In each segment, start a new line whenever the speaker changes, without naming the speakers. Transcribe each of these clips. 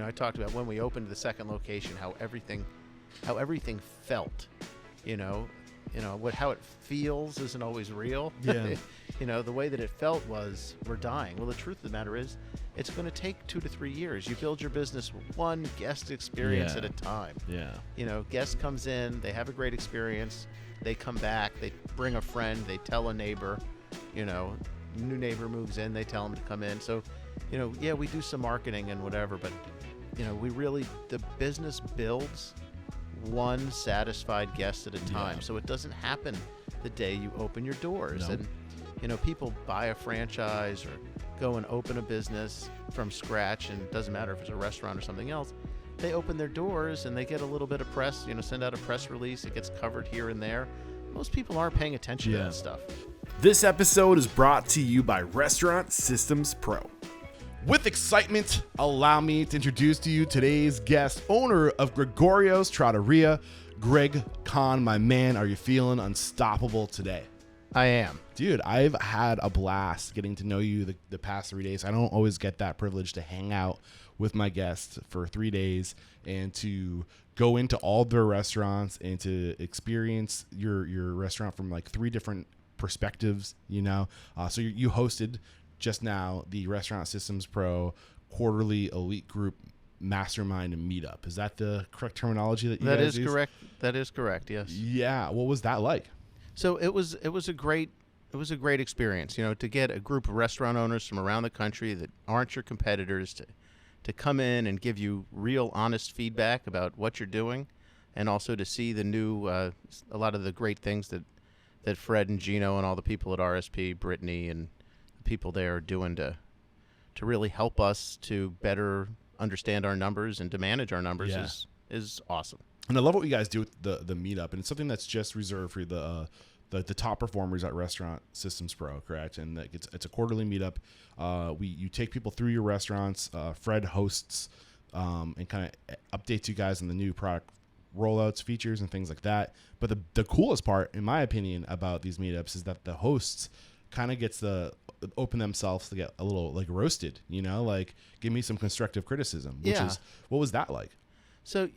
I talked about when we opened the second location, how everything felt. How it feels isn't always real.
Yeah.
The way that it felt was we're dying. Well, the truth of the matter is, it's going to take 2 to 3 years. You build your business one guest experience at a time.
Yeah.
Guest comes in, they have a great experience, they come back, they bring a friend, they tell a neighbor, new neighbor moves in, they tell them to come in. So, we do some marketing and whatever, but, the business builds one satisfied guest at a time. So it doesn't happen the day you open your doors.
Nope.
And people buy a franchise or go and open a business from scratch, and it doesn't matter if it's a restaurant or something else. They open their doors and they get a little bit of press, send out a press release, it gets covered here and there. Most people aren't paying attention to that stuff.
This episode is brought to you by Restaurant Systems Pro. With excitement, allow me to introduce to you today's guest, owner of Gregorio's Trattoria, Greg Kahn. My man, are you feeling unstoppable today?
I am.
Dude, I've had a blast getting to know you the past 3 days. I don't always get that privilege to hang out with my guests for 3 days and to go into all their restaurants and to experience your restaurant from like 3 different perspectives, So you hosted just now the Restaurant Systems Pro quarterly elite group Mastermind and Meetup. Is that the correct terminology that you guys use?
That is correct. That is correct. Yes.
Yeah. What was that like?
So it was a great experience, to get a group of restaurant owners from around the country that aren't your competitors to come in and give you real honest feedback about what you're doing, and also to see the new a lot of the great things that Fred and Gino and all the people at RSP, Brittany and the people there are doing to really help us to better understand our numbers and to manage our numbers is awesome.
And I love what you guys do with the meetup, and it's something that's just reserved for the top performers at Restaurant Systems Pro, correct? And it's a quarterly meetup. You take people through your restaurants. Fred hosts and kind of updates you guys on the new product rollouts, features, and things like that. But the coolest part, in my opinion, about these meetups is that the hosts kind of gets to open themselves to get a little like roasted, like give me some constructive criticism, which is, what was that like?
So,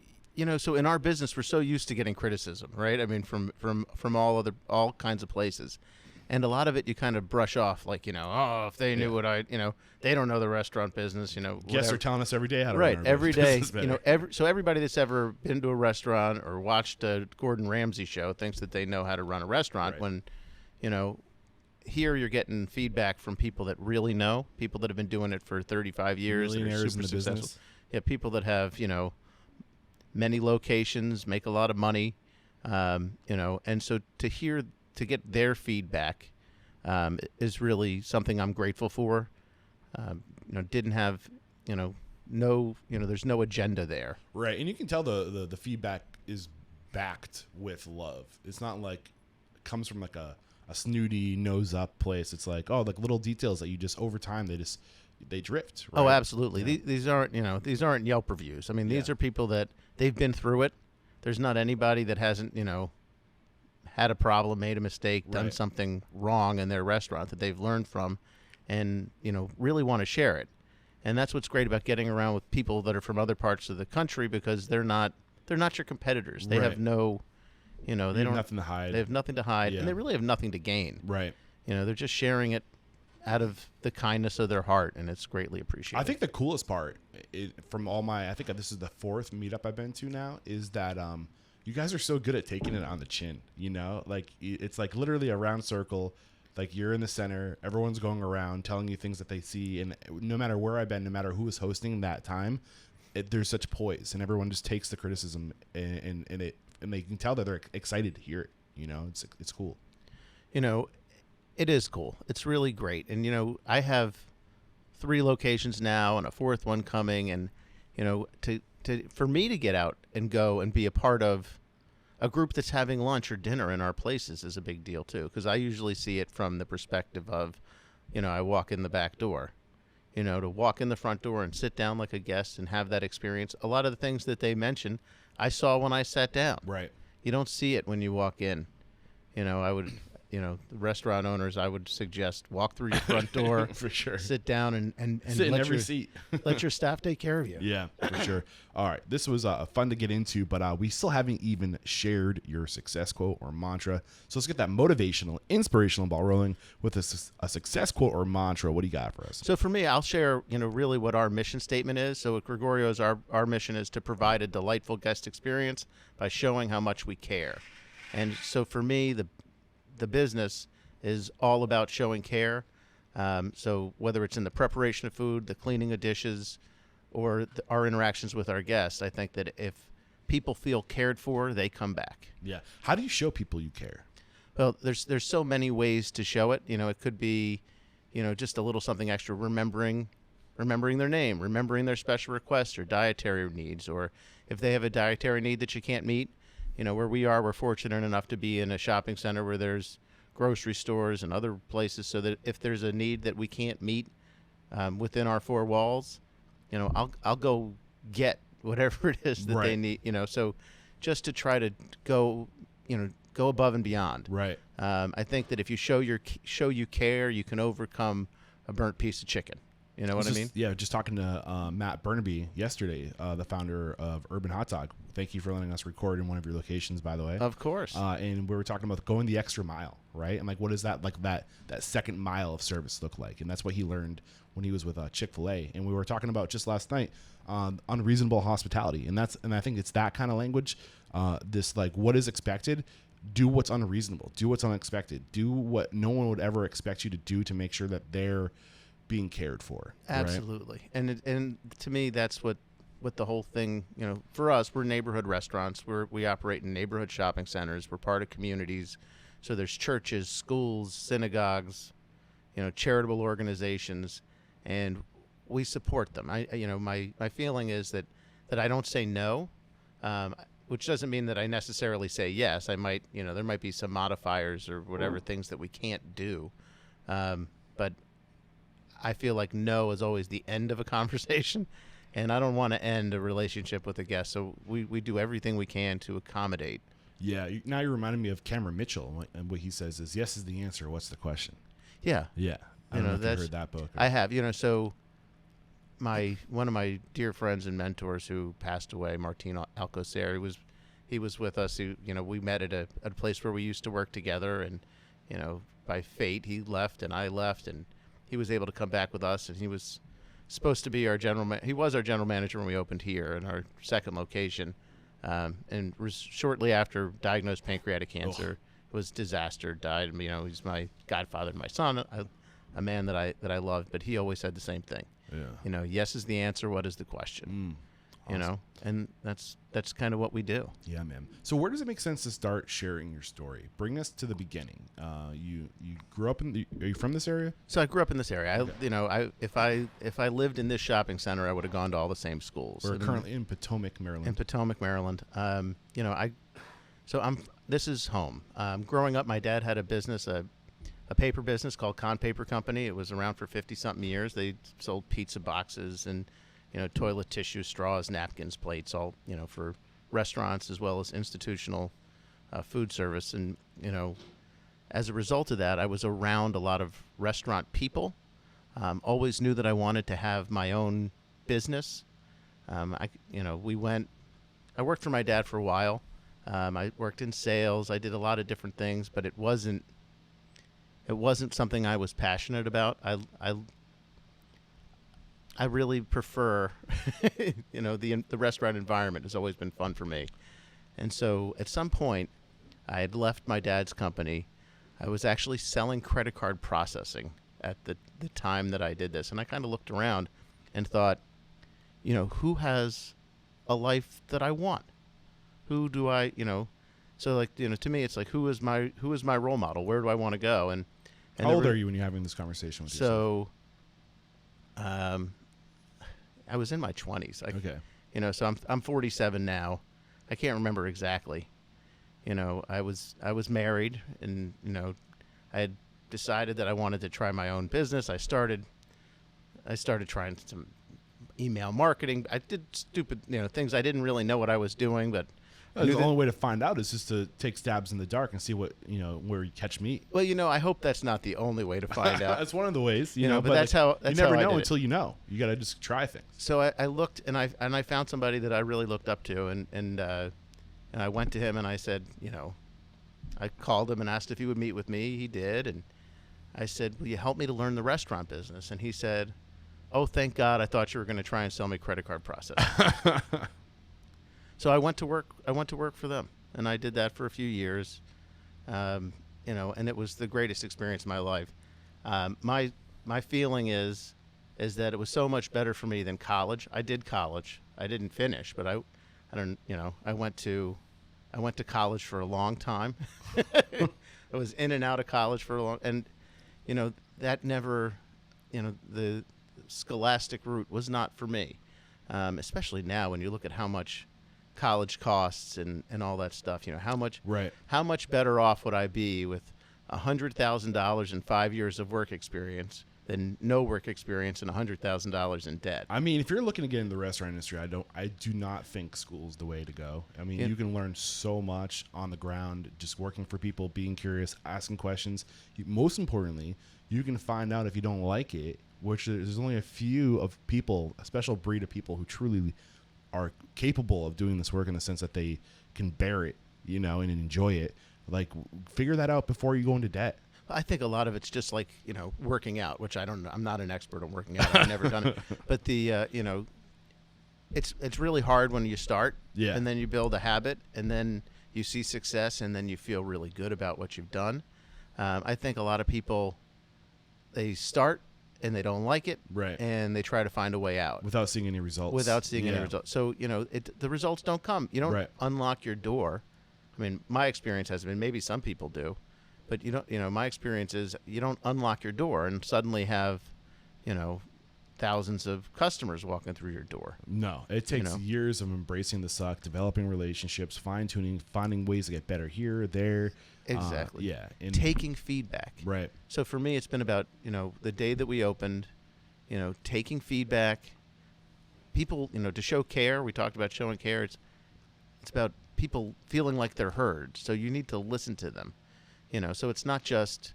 so in our business, we're so used to getting criticism, right? I mean, from all kinds of places. And a lot of it you kind of brush off like, if they knew what they don't know the restaurant business,
Guests are telling us every day how to
run
our
every day,
business.
So everybody that's ever been to a restaurant or watched a Gordon Ramsay show thinks that they know how to run a restaurant when, here you're getting feedback from people that really know, people that have been doing it for 35 years, that are super
in the
successful.
business.
Yeah, people that have, many locations, make a lot of money, and so to get their feedback is really something I'm grateful for. Didn't have, there's no agenda there.
Right, and you can tell the feedback is backed with love. It's not like it comes from like a snooty nose up place. It's like, like little details that you just over time they drift. Right?
Oh, absolutely.
Yeah.
These aren't Yelp reviews. I mean, these are people that they've been through it. There's not anybody that hasn't, had a problem, made a mistake, done something wrong in their restaurant that they've learned from and, really want to share it. And that's what's great about getting around with people that are from other parts of the country, because they're not your competitors. They have no, they have
nothing to hide.
They have nothing to hide, and they really have nothing to gain.
Right.
They're just sharing it out of the kindness of their heart, and it's greatly appreciated.
I think the coolest part I think this is the 4th meetup I've been to now, is that you guys are so good at taking it on the chin, like it's like literally a round circle, like you're in the center, everyone's going around telling you things that they see, and no matter where I've been, no matter who is hosting that time, there's such poise, and everyone just takes the criticism and they can tell that they're excited to hear it. It's cool.
It is cool. It's really great. And, I have 3 locations now and a 4th one coming. And, for me to get out and go and be a part of a group that's having lunch or dinner in our places is a big deal, too. Because I usually see it from the perspective of, I walk in the back door. To walk in the front door and sit down like a guest and have that experience. A lot of the things that they mentioned, I saw when I sat down.
Right.
You don't see it when you walk in. the restaurant owners, I would suggest walk through your front door,
for sure.
sit down and
Sit in
let
every
your
seat.
let your staff take care of you.
Yeah, for sure. All right, this was fun to get into, but we still haven't even shared your success quote or mantra. So let's get that motivational, inspirational ball rolling with a success quote or mantra. What do you got for us?
So for me, I'll share, really what our mission statement is. So at Gregorio's, our mission is to provide a delightful guest experience by showing how much we care. And so for me, the business is all about showing care. So whether it's in the preparation of food, the cleaning of dishes, or our interactions with our guests, I think that if people feel cared for, they come back.
Yeah. How do you show people you care?
Well, there's so many ways to show it. It could be, just a little something extra, remembering their name, remembering their special requests or dietary needs, or if they have a dietary need that you can't meet. Where we are, we're fortunate enough to be in a shopping center where there's grocery stores and other places, so that if there's a need that we can't meet within our four walls, I'll go get whatever it is that they need. So just to try to go above and beyond.
Right.
I think that if you show you care, you can overcome a burnt piece of chicken. You know what I mean?
Yeah, just talking to Matt Burnaby yesterday, the founder of Urban Hot Dog. Thank you for letting us record in one of your locations, by the way.
Of course.
And we were talking about going the extra mile, right? And like, what does that that second mile of service look like? And that's what he learned when he was with Chick-fil-A. And we were talking about just last night unreasonable hospitality, and I think it's that kind of language. This like what is expected. Do what's unreasonable. Do what's unexpected. Do what no one would ever expect you to do to make sure that they're being cared for.
Absolutely. Right? And to me, that's what the whole thing, for us, we're neighborhood restaurants. We operate in neighborhood shopping centers. We're part of communities. So there's churches, schools, synagogues, charitable organizations, and we support them. My feeling is that I don't say no, which doesn't mean that I necessarily say yes. I might, there might be some modifiers or whatever things that we can't do. But I feel like no is always the end of a conversation, and I don't want to end a relationship with a guest. So we do everything we can to accommodate.
Yeah. Now you're reminding me of Cameron Mitchell, and what he says is, yes is the answer. What's the question?
Yeah.
Yeah. I don't know if you heard that book.
I have, so one of my dear friends and mentors who passed away, Martin Alcocer, he was with us. We met at a place where we used to work together, and by fate he left and I left, and he was able to come back with us, and he was supposed to be our he was our general manager when we opened here in our second location, and shortly after diagnosed pancreatic cancer. It was disaster. Died. He's my godfather and my son, a man that I loved, but he always said the same thing.
Yeah.
Yes is the answer. What is the question? Awesome. And that's kind of what we do. Yeah,
man. So where does it make sense to start sharing your story? Bring us to the beginning. You grew up are you from this area?
So I grew up in this area.
Okay.
If I lived in this shopping center, I would have gone to all the same schools.
We're currently in Potomac, Maryland.
This is home. Growing up, my dad had a business, a paper business called Kahn Paper Company. It was around for 50-something years. They sold pizza boxes and toilet tissue, straws, napkins, plates, all, for restaurants as well as institutional food service. And, as a result of that, I was around a lot of restaurant people. Always knew that I wanted to have my own business. I worked for my dad for a while. I worked in sales. I did a lot of different things, but it wasn't something I was passionate about. I really prefer, the restaurant environment has always been fun for me. And so at some point, I had left my dad's company. I was actually selling credit card processing at the time that I did this. And I kind of looked around and thought, who has a life that I want? Who do I, so to me, it's like, who is my role model? Where do I want to go? And
how old are you when you're having this conversation with yourself?
So, I was in my 20s.
Okay.
So I'm 47 now. I can't remember exactly. I was married, and I had decided that I wanted to try my own business. I started trying some email marketing. I did stupid things. I didn't really know what I was doing, but
The only way to find out is just to take stabs in the dark and see what, where you catch meat.
Well, I hope that's not the only way to find out.
That's one of the ways,
but that's how
you never
how
know
I did
until you know. You got to just try things.
So I looked and I found somebody that I really looked up to, and I went to him and I said, I called him and asked if he would meet with me. He did, and I said, will you help me to learn the restaurant business? And he said, oh, thank God, I thought you were going to try and sell me credit card processing. So I went to work for them, and I did that for a few years, and it was the greatest experience of my life. My feeling is that it was so much better for me than college. I did college. I didn't finish, but I went to college for a long time. I was in and out of college for a long, and that never, the scholastic route was not for me, especially now when you look at how much college costs and all that stuff. How much better off would I be with $100,000 and 5 years of work experience than no work experience and $100,000 in debt?
I mean, if you're looking to get into the restaurant industry, I do not think school's the way to go. I mean, you can learn so much on the ground, just working for people, being curious, asking questions. Most importantly, you can find out if you don't like it, which there's only a few of people, a special breed of people who truly are capable of doing this work in the sense that they can bear it, and enjoy it. Like, figure that out before you go into debt.
I think a lot of it's just like, working out, which I don't know. I'm not an expert on working out. I've never done it. But it's really hard when you start, and then you build a habit, and then you see success, and then you feel really good about what you've done. I think a lot of people, they start and they don't like it,
right,
and they try to find a way out
without seeing any results.
So the results don't come. You don't unlock your door. I mean, my experience has been, maybe some people do, but my experience is you don't unlock your door and suddenly have, thousands of customers walking through your door.
No, it takes years of embracing the suck, developing relationships, fine-tuning, finding ways to get better here, there.
Exactly.
And
taking feedback.
Right.
So for me, it's been about, the day that we opened, taking feedback. People, to show care. We talked about showing care. It's about people feeling like they're heard. So you need to listen to them. So it's not just,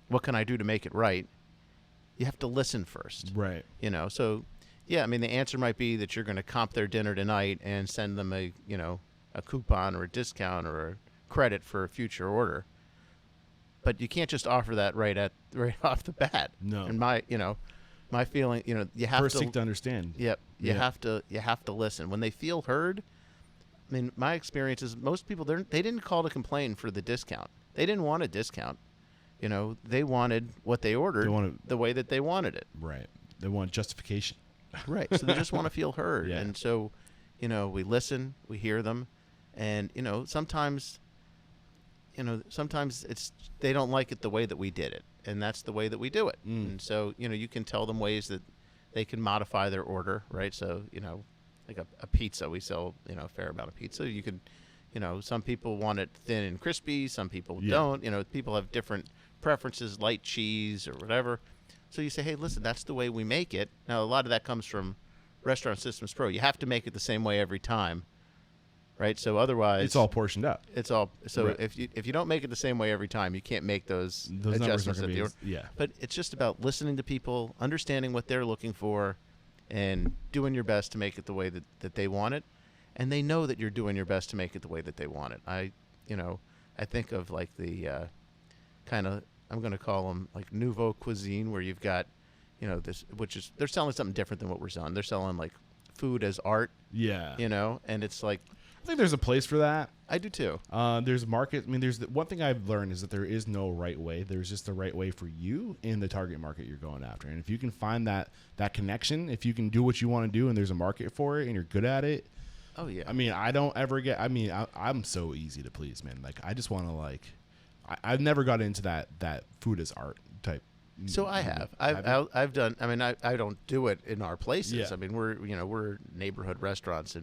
what can I do to make it right? You have to listen first.
Right.
So, yeah, I mean, the answer might be that you're going to comp their dinner tonight and send them a coupon or a discount or a credit for a future order. But you can't just offer that right off the bat.
No.
And my feeling, you have
first seek to understand.
Yep. You have to listen. When they feel heard, I mean, my experience is most people, they didn't call to complain for the discount. They didn't want a discount. They wanted what they ordered the way that they wanted it.
Right. They want justification.
Right. So they just want to feel heard.
Yeah.
And so, we listen, we hear them, and, sometimes it's they don't like it the way that we did it, and that's the way that we do it. And so, you can tell them ways that they can modify their order, right? So, like a pizza, we sell, a fair amount of pizza. You could, some people want it thin and crispy, some people don't. People have different preferences, light cheese or whatever. So you say, hey, listen, that's the way we make it. Now, a lot of that comes from Restaurant Systems Pro. You have to make it the same way every time, right? So otherwise,
it's all portioned up.
It's all so.
Right.
If you don't make it the same way every time, you can't make those adjustments. But it's just about listening to people, understanding what they're looking for, and doing your best to make it the way that they want it. And they know that you're doing your best to make it the way that they want it. I think of like the kind of, I'm going to call them like nouveau cuisine, where you've got, this, which is, they're selling something different than what we're selling. They're selling like food as art.
Yeah.
And it's like,
I think there's a place for that.
I do too.
There's a market. I mean, one thing I've learned is that there is no right way. There's just the right way for you in the target market you're going after. And if you can find that connection, if you can do what you want to do and there's a market for it and you're good at it.
Oh yeah.
I mean, I'm so easy to please, man. Like, I just want to I've never got into that food as art type.
So I have. I've done. I mean, I don't do it in our places.
Yeah.
I mean, we're neighborhood restaurants,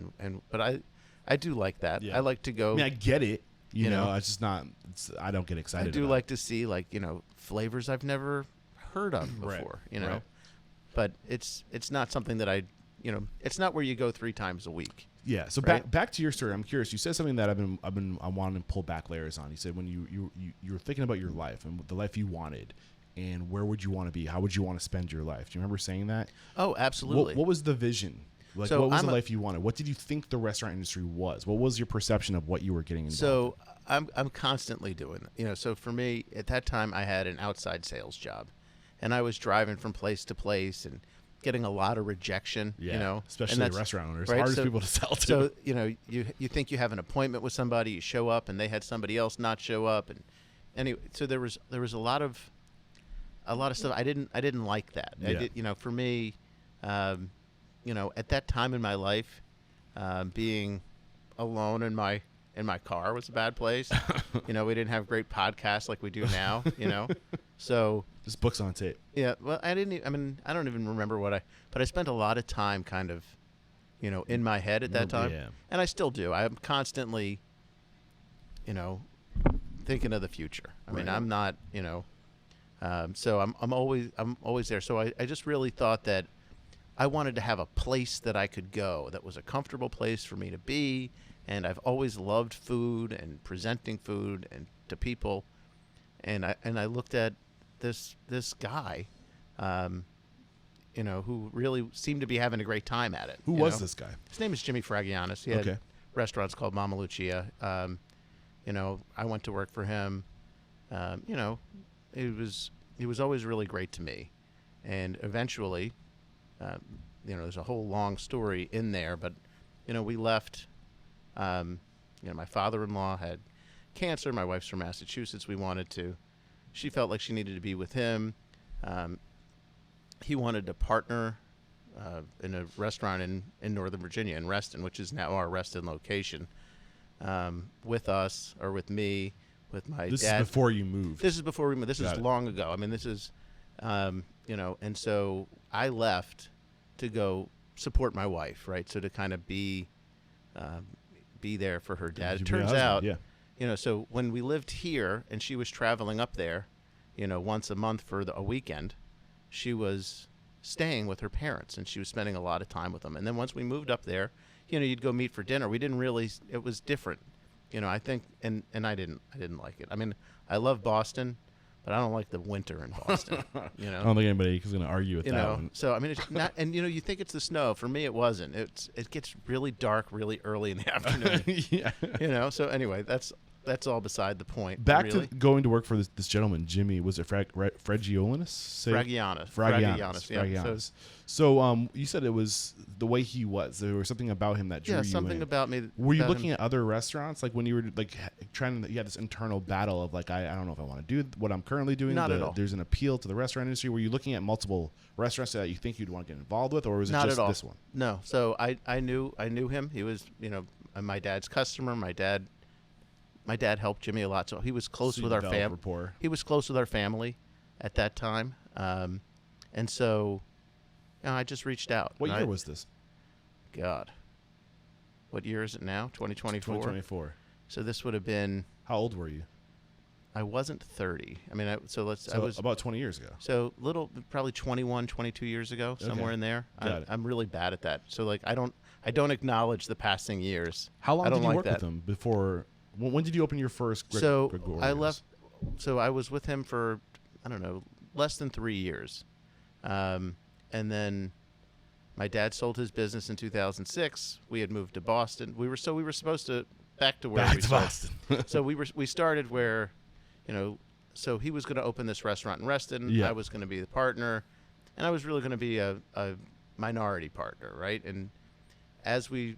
but I do like that.
Yeah.
I like to go.
I mean, I get it. You know, it's just not. I don't get excited.
I do like to see flavors I've never heard of before.
Right.
But it's not something that it's not where you go 3 times a week.
Yeah. So
Right?
back to your story. I'm curious. You said something that I wanted to pull back layers on. You said when you were thinking about your life and the life you wanted, and where would you want to be? How would you want to spend your life? Do you remember saying that?
Oh, absolutely.
What was the vision? Like,
So
what was
I'm
the
a-
life you wanted? What did you think the restaurant industry was? What was your perception of what you were getting involved
So I'm constantly doing, so for me at that time I had an outside sales job, and I was driving from place to place and getting a lot of rejection,
in? Yeah.
and
Especially
that's
restaurant owners.
right.
Hardest
So,
people to sell to.
so you think you have an appointment with somebody, you show up, and they had somebody else not show up, and anyway, so there was a lot of stuff I didn't like that. I
Yeah.
did, for me, at that time in my life, being alone in my car was a bad place. We didn't have great podcasts like we do now. So
Just books on tape.
yeah. Well, I didn't. I mean, I don't even remember but I spent a lot of time kind of, in my head at that time,
Yeah.
and I still do. I'm constantly, thinking of the future. I mean,
Right.
I'm not, so I'm always there. So I just really thought that I wanted to have a place that I could go that was a comfortable place for me to be, and I've always loved food and presenting food and to people, and I looked at this guy, who really seemed to be having a great time at it.
Who
you
was
know?
this guy?
His name is Jimmy Fragianis. He had
Okay.
restaurants called Mama Lucia. I went to work for him. He was always really great to me, and eventually, there's a whole long story in there, but we left. My father-in-law had cancer. My wife's from Massachusetts. She felt like she needed to be with him. He wanted to partner in a restaurant in Northern Virginia, in Reston, which is now our Reston location, with us, or with me, with my
This
dad.
is before you moved.
This is before we moved. This
Got
is
it.
long ago. I mean, this is, and so I left to go support my wife, right? So to kind of be there for her dad. It
You'd be a
turns
husband,
out,
yeah.
So when we lived here and she was traveling up there, once a month for a weekend, she was staying with her parents and she was spending a lot of time with them. And then once we moved up there, you'd go meet for dinner. We didn't really, it was different. I think, and I didn't like it. I mean, I love Boston, but I don't like the winter in Boston.
I don't think anybody is going to argue with that one.
So I mean, it's not, and you think it's the snow. For me, it wasn't. It gets really dark really early in the afternoon.
Yeah.
So anyway, that's all beside the point.
Back
really.
to going to work for this gentleman, Jimmy. Was it Fragianis?
Fragianis. Yeah.
Fragianis. So you said it was the way he was. There was something about him that drew you
something
in.
about me.
Were you
about
looking
him.
at other restaurants, like when you were like you had this internal battle of like I don't know if I want to do what I'm currently doing.
Not at all.
There's an appeal to the restaurant industry. Were you looking at multiple restaurants that you think you'd want to get involved with, or was it
Not
just
at all.
this one?
No. So I knew him. He was my dad's customer. My dad helped Jimmy a lot, so he was close
So you
with our
developed
family.
rapport.
He was close with our family at that time, and so I just reached out.
What
And
year was this?
God. What year is it now? 2024.
2024.
So this would have been.
How old were you?
I wasn't 30. I mean, I
So
was
about 20 years ago.
so probably 21, 22 years ago, somewhere in there.
Got it.
I'm really bad at that. So like I don't acknowledge the passing years.
How long
I don't
did you
like
work
that.
with him before? When did you open your first?
So I left. So I was with him for I don't know, less than 3 years, and then my dad sold his business in 2006. We had moved to Boston. We were supposed to back to where
Back
we
to
started.
Boston.
So we started where, so he was going to open this restaurant in Reston.
Yeah.
I was going to be the partner, and I was really going to be a minority partner, right? And as we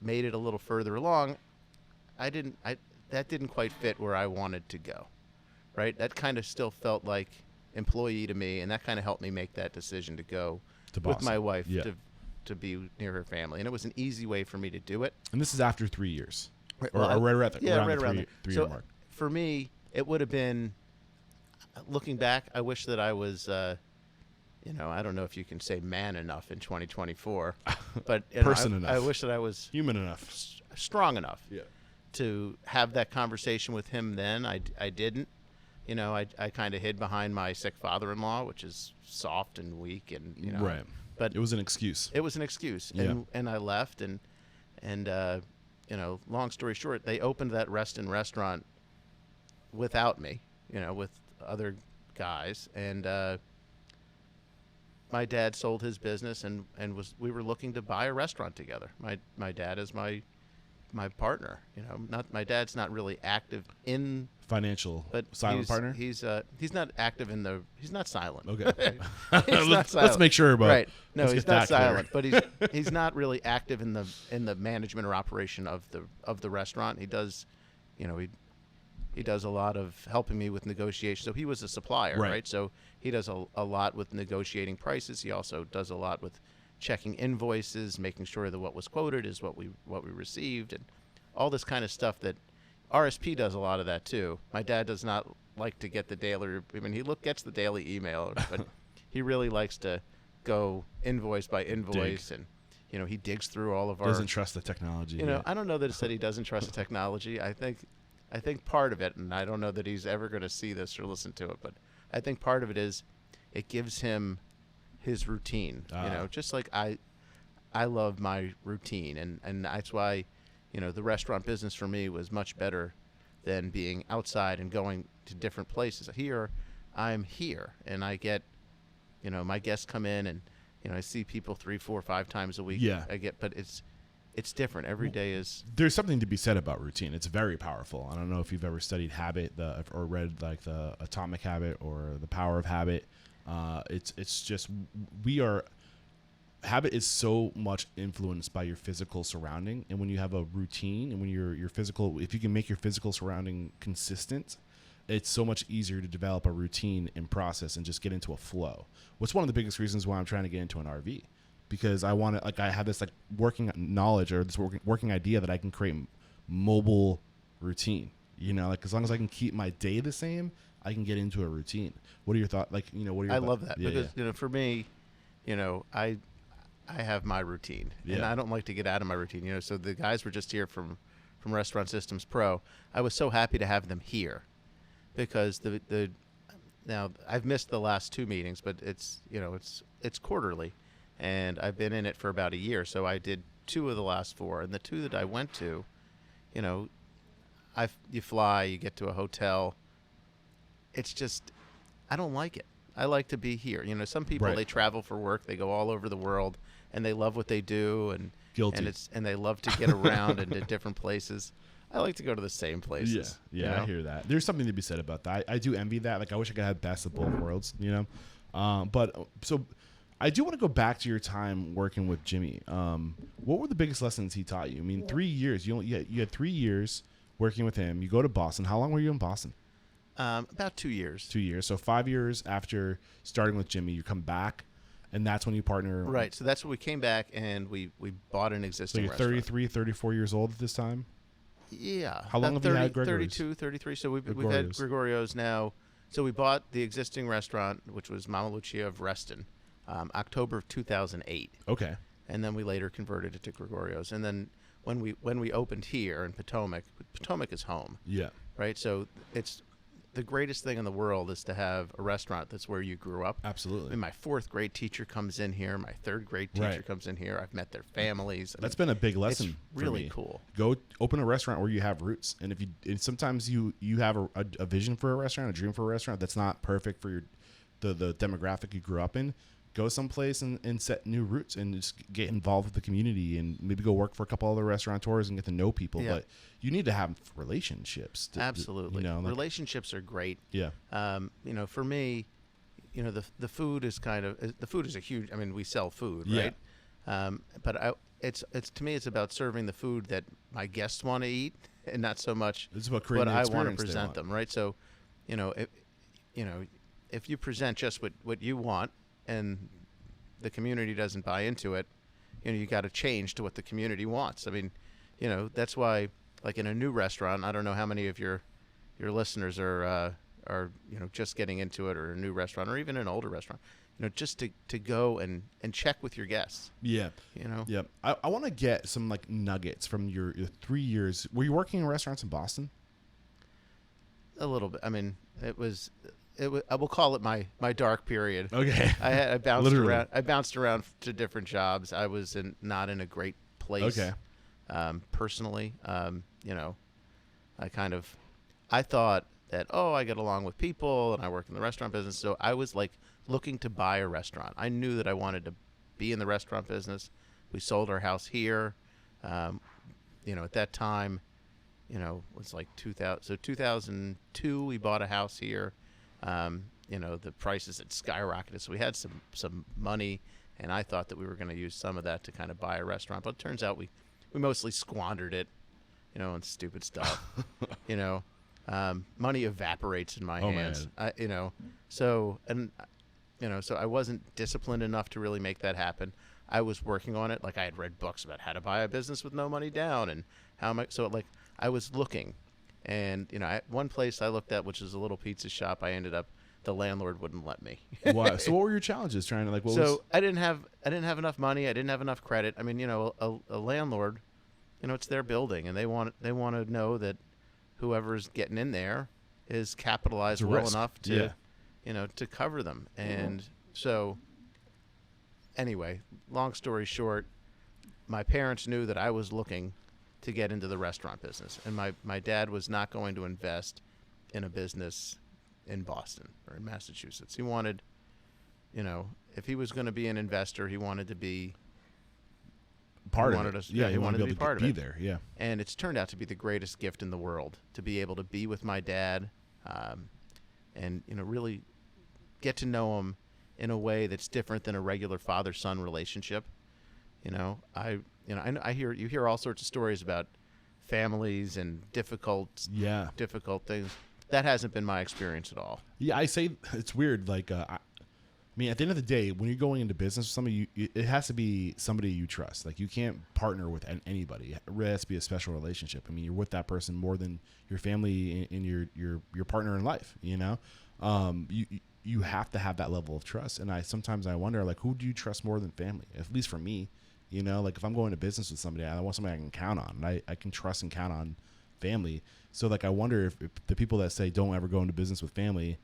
made it a little further along, that didn't quite fit where I wanted to go, right? That kind of still felt like employee to me, and that kind of helped me make that decision to go
To
with
Boston.
my wife
Yeah.
to be near her family, and it was an easy way for me to do it.
And this is after 3 years.
Right,
Or
well,
right around the
right around
three,
there.
3 year mark.
For me, it would have been. Looking back, I wish that I was. I don't know if you can say man enough in 2024, but
Person enough.
I wish that I was
Human enough.
strong enough
Yeah.
to have that conversation with him then. I didn't. I kind of hid behind my sick father-in-law, which is soft and weak, and
Right.
But
It was an excuse.
it was an excuse,
Yeah.
and I left, and And long story short, they opened that restaurant without me, with other guys, and my dad sold his business, and we were looking to buy a restaurant together. My dad is my partner. Not my dad's not really active in
financial,
but
silent partner.
He's not active in the. He's not silent.
Okay,
he's not silent.
Let's make sure about
right. No,
let's
he's
get
not
that clear.
silent, but he's not really active in the management or operation of the restaurant. He does, he does a lot of helping me with negotiation. So he was a supplier, right? So he does a lot with negotiating prices. He also does a lot with checking invoices, making sure that what was quoted is what we received, and all this kind of stuff that RSP does a lot of that too. My dad does not like to get the daily. I mean, he gets the daily email, but he really likes to go invoice by invoice, and he digs through all of our.
Doesn't trust the technology.
I don't know that it said he doesn't trust the technology. I think part of it, and I don't know that he's ever going to see this or listen to it, but I think part of it is it gives him his routine. Just like I love my routine, and that's why the restaurant business for me was much better than being outside and going to different places. Here, I'm here, and I get, my guests come in, and I see people 3, 4, 5 times a week.
Yeah.
But it's different. Every day is.
There's something to be said about routine. It's very powerful. I don't know if you've ever studied habit or read like the Atomic Habit or the Power of Habit. It's just habit is so much influenced by your physical surrounding, and when you have a routine and when your physical, if you can make your physical surrounding consistent, it's so much easier to develop a routine and process and just get into a flow. What's one of the biggest reasons why I'm trying to get into an RV, because I want to, I have this working knowledge or this working idea that I can create mobile routine. As long as I can keep my day the same, I can get into a routine. What are your thoughts? What are your thoughts?
I love that because for me, I have my routine, and I don't like to get out of my routine. So the guys were just here from Restaurant Systems Pro. I was so happy to have them here because now I've missed the last 2 meetings, but it's quarterly, and I've been in it for about a year. So I did 2 of the last 4, and the 2 that I went to, you fly, you get to a hotel. It's just, I don't like it. I like to be here. Some people, they travel for work, they go all over the world, and they love what they do, and
guilty,
and they love to get around into different places. I like to go to the same places.
Yeah, I hear that. There's something to be said about that. I do envy that. I wish I could have best of both worlds. But so I do want to go back to your time working with Jimmy. What were the biggest lessons he taught you? I mean, 3 years. You had 3 years working with him. You go to Boston. How long were you in Boston?
About 2 years.
2 years. So 5 years after starting with Jimmy, you come back, and that's when you partner.
Right. So that's when we came back, and we bought an existing
restaurant. So you're 33, 34 years old at this time?
Yeah.
How long have you had Gregorio's?
32, 33. So we've had Gregorio's now. So we bought the existing restaurant, which was Mama Lucia of Reston, October of 2008.
Okay.
And then we later converted it to Gregorio's. And then when we opened here in Potomac is home.
Yeah.
Right. So it's the greatest thing in the world is to have a restaurant that's where you grew up.
Absolutely.
I mean, my 4th grade teacher comes in here. My 3rd grade teacher comes in here. I've met their families.
That's been a big lesson.
It's really cool.
Go open a restaurant where you have roots, and sometimes you have a vision for a restaurant, a dream for a restaurant that's not perfect for the demographic you grew up in. Go someplace and set new roots and just get involved with the community and maybe go work for a couple other restaurateurs and get to know people. Yeah. But you need to have relationships.
Absolutely. Relationships are great.
Yeah.
For me, the food is the food is a huge, we sell food, right? But it's to me, it's about serving the food that my guests want to eat and not so much
it's about
what I want to present them, right? So, if you present just what you want, and the community doesn't buy into it, you got to change to what the community wants. That's why, like in a new restaurant, I don't know how many of your listeners are just getting into it, or a new restaurant, or even an older restaurant. Just to go and check with your guests.
Yeah. Yeah. I want to get some nuggets from your 3 years. Were you working in restaurants in Boston?
A little bit. It was. I will call it my dark period.
Okay.
I bounced around. I bounced around to different jobs. I was not in a great place.
Okay.
personally. I thought that, I get along with people and I work in the restaurant business. So I was like looking to buy a restaurant. I knew that I wanted to be in the restaurant business. We sold our house here. At that time, it was like 2000. So 2002, we bought a house here. The prices had skyrocketed. So we had some money, and I thought that we were going to use some of that to kind of buy a restaurant. But it turns out we mostly squandered it, on stupid stuff. Money evaporates in my hands. So I wasn't disciplined enough to really make that happen. I was working on it. Like, I had read books about how to buy a business with no money down and I was looking, and one place I looked at, which is a little pizza shop, the landlord wouldn't let me.
Why? So what were your challenges trying to
I didn't have enough money. I didn't have enough credit. I mean, a landlord, it's their building, and they want to know that whoever's getting in there is capitalized well enough to, to cover them. And so, anyway, long story short, my parents knew that I was looking to get into the restaurant business, and my dad was not going to invest in a business in Boston or in Massachusetts. He wanted, if he was going to be an investor, he wanted to be
part of it.
He wanted to be part of it.
There, yeah.
And it's turned out to be the greatest gift in the world to be able to be with my dad, and really get to know him in a way that's different than a regular father-son relationship. I hear all sorts of stories about families and difficult things. That hasn't been my experience at all.
Yeah, I say it's weird. Like, at the end of the day, when you're going into business with somebody, it has to be somebody you trust. Like, you can't partner with anybody. It really has to be a special relationship. I mean, you're with that person more than your family and your partner in life. You have to have that level of trust. And sometimes I wonder, like, who do you trust more than family? At least for me, like, if I'm going to business with somebody, I want somebody I can count on. And I can trust and count on family. So, like, I wonder if the people that say don't ever go into business with family,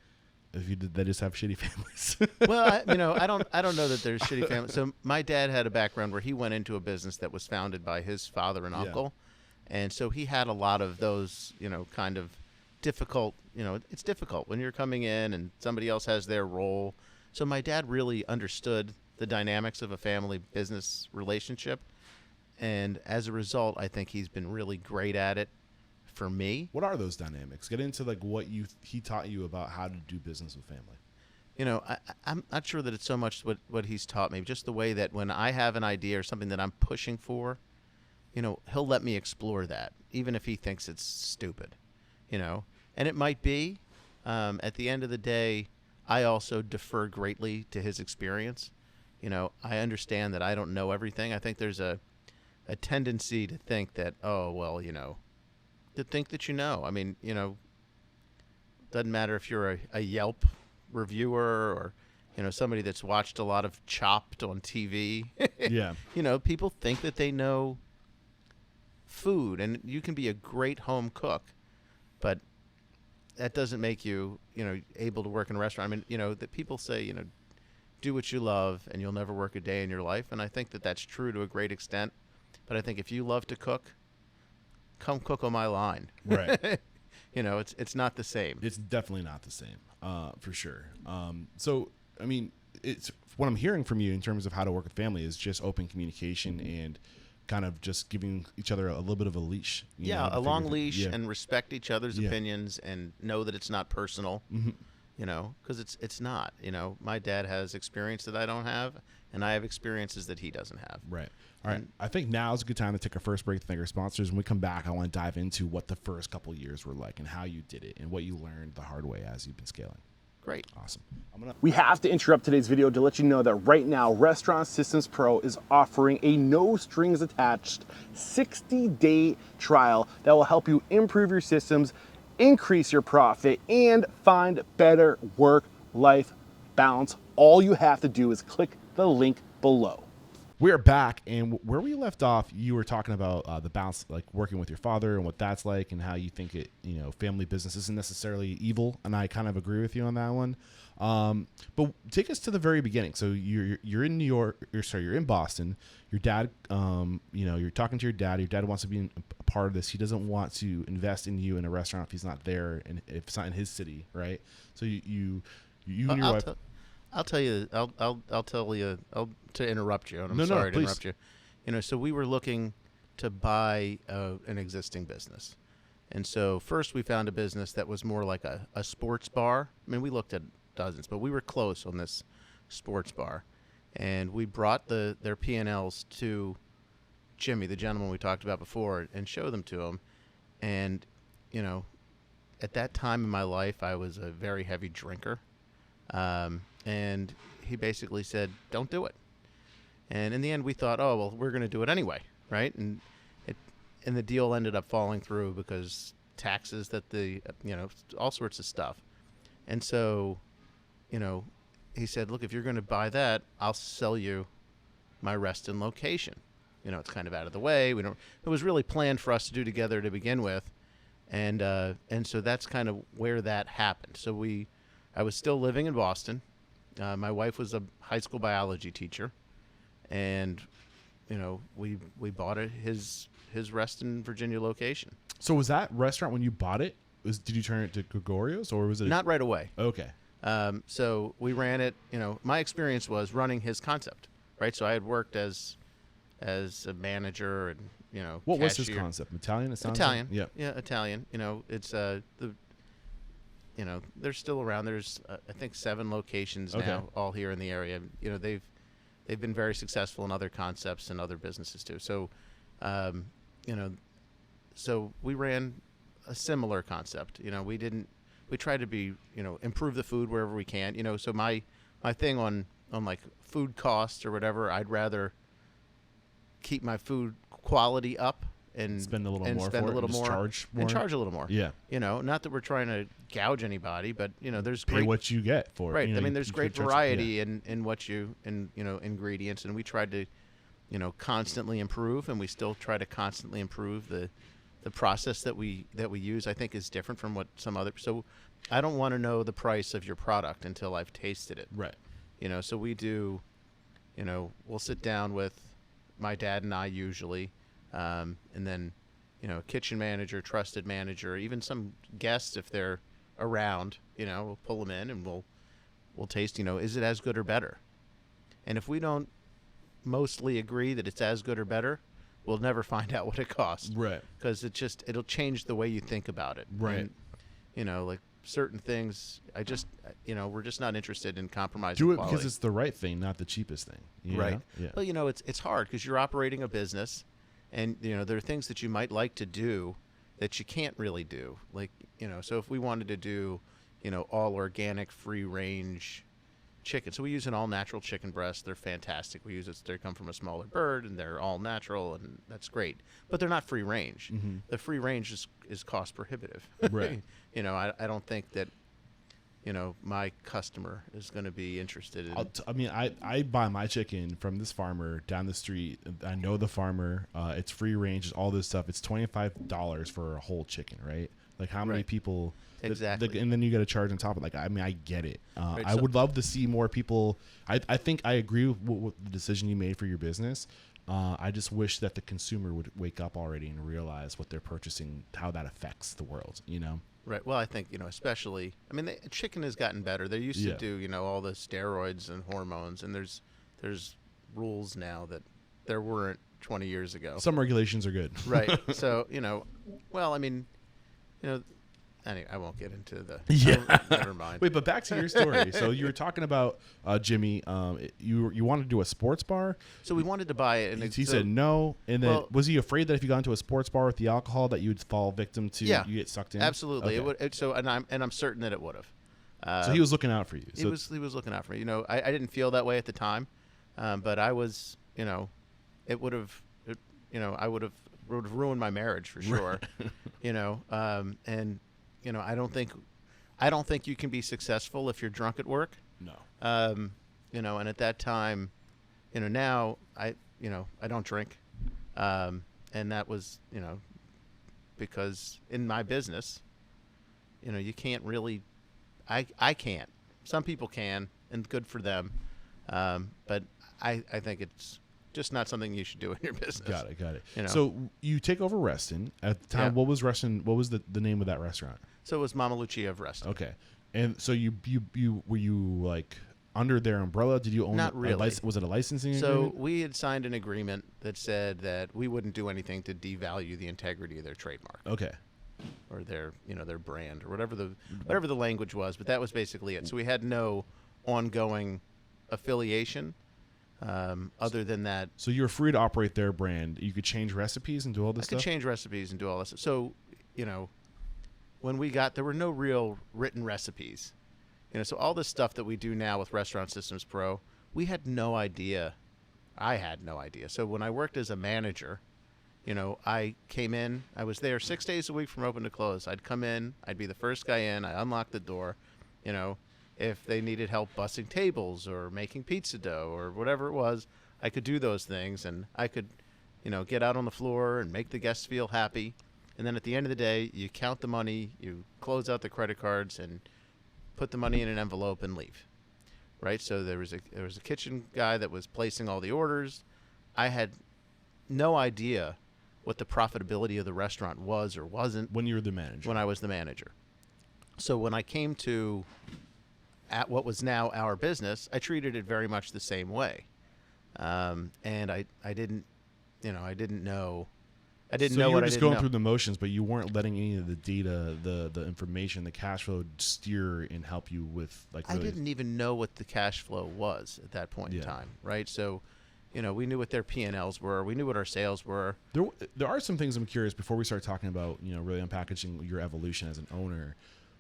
they just have shitty families.
Well, I don't know that there's shitty families. So my dad had a background where he went into a business that was founded by his father and uncle, and so he had a lot of those, kind of difficult. It's difficult when you're coming in and somebody else has their role. So my dad really understood the dynamics of a family business relationship, and as a result, I think he's been really great at it. For me,
what are those dynamics? Get into like what he taught you about how to do business with family.
I'm not sure that it's so much what he's taught me, just the way that when I have an idea or something that I'm pushing for, he'll let me explore that, even if he thinks it's stupid, and it might be. At the end of the day, I also defer greatly to his experience. I understand that I don't know everything. I think there's a tendency to think that, to think that I mean, doesn't matter if you're a Yelp reviewer or, somebody that's watched a lot of Chopped on TV.
Yeah.
People think that they know food, and you can be a great home cook, but that doesn't make you, able to work in a restaurant. I mean, that people say, do what you love and you'll never work a day in your life. And I think that that's true to a great extent. But I think if you love to cook, come cook on my line.
Right.
It's not the same.
It's definitely not the same, for sure. So, I mean, it's what I'm hearing from you in terms of how to work with family is just open communication and kind of just giving each other a little bit of a leash.
A long leash, and respect each other's opinions and know that it's not personal, because it's not. My dad has experience that I don't have, and I have experiences that he doesn't have.
Right. All right. I think now is a good time to take our first break to thank our sponsors. When we come back, I want to dive into what the first couple of years were like and how you did it and what you learned the hard way as you've been scaling.
Great.
Awesome.
We have to interrupt today's video to let you know that right now, Restaurant Systems Pro is offering a no strings attached 60-day trial that will help you improve your systems, increase your profit, and find better work-life balance. All you have to do is click the link below.
We're back, and where we left off, you were talking about the balance, like working with your father and what that's like, and how you think it, family business isn't necessarily evil, and I kind of agree with you on that one. But take us to the very beginning. So you're in New York, you're in Boston. Your dad, you're talking to your dad. Your dad wants to be a part of this. He doesn't want to invest in you in a restaurant if he's not there and if it's not in his city, right? So you and your wife.
I'll tell you to interrupt you, and I'm sorry to interrupt you. So we were looking to buy an existing business. And so first we found a business that was more like a sports bar. I mean, we looked at dozens, but we were close on this sports bar. And we brought their P&Ls to Jimmy, the gentleman we talked about before, and showed them to him. And, at that time in my life, I was a very heavy drinker. And he basically said, don't do it. And in the end, we thought, oh, well, we're going to do it anyway, right? And the deal ended up falling through because taxes all sorts of stuff. And so, he said, look, if you're going to buy that, I'll sell you my Reston location. It's kind of out of the way. It was really planned for us to do together to begin with. And so that's kind of where that happened. So I was still living in Boston. My wife was a high school biology teacher, and we bought his Reston, Virginia location.
So was that restaurant when you bought it? Did you turn it to Gregorio's, or was it
not right away?
Okay.
So we ran it. My experience was running his concept, right? So I had worked as a manager and
what
cashier.
was his concept? Italian? It sounds
Italian.
Like?
Yeah, Italian. It's they're still around. There's I think 7 locations now, all here in the area. They've been very successful in other concepts and other businesses too. So, so we ran a similar concept. We try to be improve the food wherever we can. So my thing on like food costs or whatever, I'd rather keep my food quality up and
spend a little more,
charge a little more.
Yeah.
Not that we're trying to gouge anybody, but there's
pay what you get for it.
Right. I mean, there's great variety in what ingredients, and we tried to, constantly improve, and we still try to constantly improve the process that we use. I think is different from what some other. So, I don't want to know the price of your product until I've tasted it.
Right.
So we do. We'll sit down with my dad and I usually. And then, a kitchen manager, trusted manager, even some guests if they're around, we'll pull them in and we'll taste, is it as good or better? And if we don't mostly agree that it's as good or better, we'll never find out what it costs.
Right.
Because it'll change the way you think about it.
Right.
And, like certain things, we're just not interested in compromising
Do it
quality.
because it's the right thing, not the cheapest thing.
Right.
Yeah.
But, it's hard because you're operating a business. And, there are things that you might like to do that you can't really do. Like, so if we wanted to do, all organic, free range chicken. So we use an all natural chicken breast. They're fantastic. They come from a smaller bird and they're all natural, and that's great. But they're not free range. Mm-hmm. The free range is cost prohibitive.
Right.
I don't think that, my customer is going to be interested in.
I buy my chicken from this farmer down the street. I know the farmer. It's free range. All this stuff. It's $25 for a whole chicken, right? Like how many people?
Exactly.
And then you got to charge on top of it. Like I get it.
Right,
I would love to see more people. I think I agree with the decision you made for your business. I just wish that the consumer would wake up already and realize what they're purchasing, how that affects the world.
Right. Well, I think, especially, chicken has gotten better. They used to do, all the steroids and hormones, and there's rules now that there weren't 20 years ago.
Some regulations are good.
Right. So, anyway, I won't get into the.
Yeah.
Never mind.
Wait, but back to your story. So you were talking about Jimmy. You wanted to do a sports bar.
So we wanted to buy it, and
he said no. And then was he afraid that if you got into a sports bar with the alcohol, that you would fall victim to? You get sucked in.
Absolutely.
Okay.
It would. I'm certain that it would have.
So he was looking out for you.
He was looking out for me. I didn't feel that way at the time, but I was. It would have. I would have ruined my marriage for sure. And. I don't think you can be successful if you're drunk at work.
No.
And at that time, now I don't drink. And that was, because in my business, you can't really, I can't. Some people can, and good for them. But I think it's just not something you should do in your business.
Got it. So you take over Reston at the time.
Yeah.
What was Reston? What was the name of that restaurant?
So it was Mama Lucia of Reston.
Okay. And so you were you like under their umbrella? Did you own?
Not really.
Was it a licensing
So
agreement?
we had signed an agreement that said that we wouldn't do anything to devalue the integrity of their trademark.
Okay.
Or their their brand or whatever the language was, but that was basically it. So we had no ongoing affiliation other than that.
So you were free to operate their brand. You could change recipes and do all this
I
stuff?
could change recipes and do all this. So, when there were no real written recipes. So all this stuff that we do now with Restaurant Systems Pro, we had no idea. I had no idea. So when I worked as a manager, I came in, I was there 6 days a week from open to close. I'd come in, I'd be the first guy in, I unlock the door, if they needed help bussing tables or making pizza dough or whatever it was, I could do those things, and I could, get out on the floor and make the guests feel happy. And then at the end of the day, you count the money, you close out the credit cards, and put the money in an envelope and leave. Right? So there was a kitchen guy that was placing all the orders. I had no idea what the profitability of the restaurant was or wasn't
When you were the manager.
when I was the manager. So when I came to at what was now our business, I treated it very much the same way. And I didn't know. I didn't know
So you
what
were
I
just
didn't
going
know.
through the motions, but you weren't letting any of the data, the information, the cash flow steer and help you with like.
I
Really,
didn't even know what the cash flow was at that point in
Yeah.
time, right? So, we knew what their P&Ls were. We knew what our sales were.
There are some things I'm curious before we start talking about really unpackaging your evolution as an owner.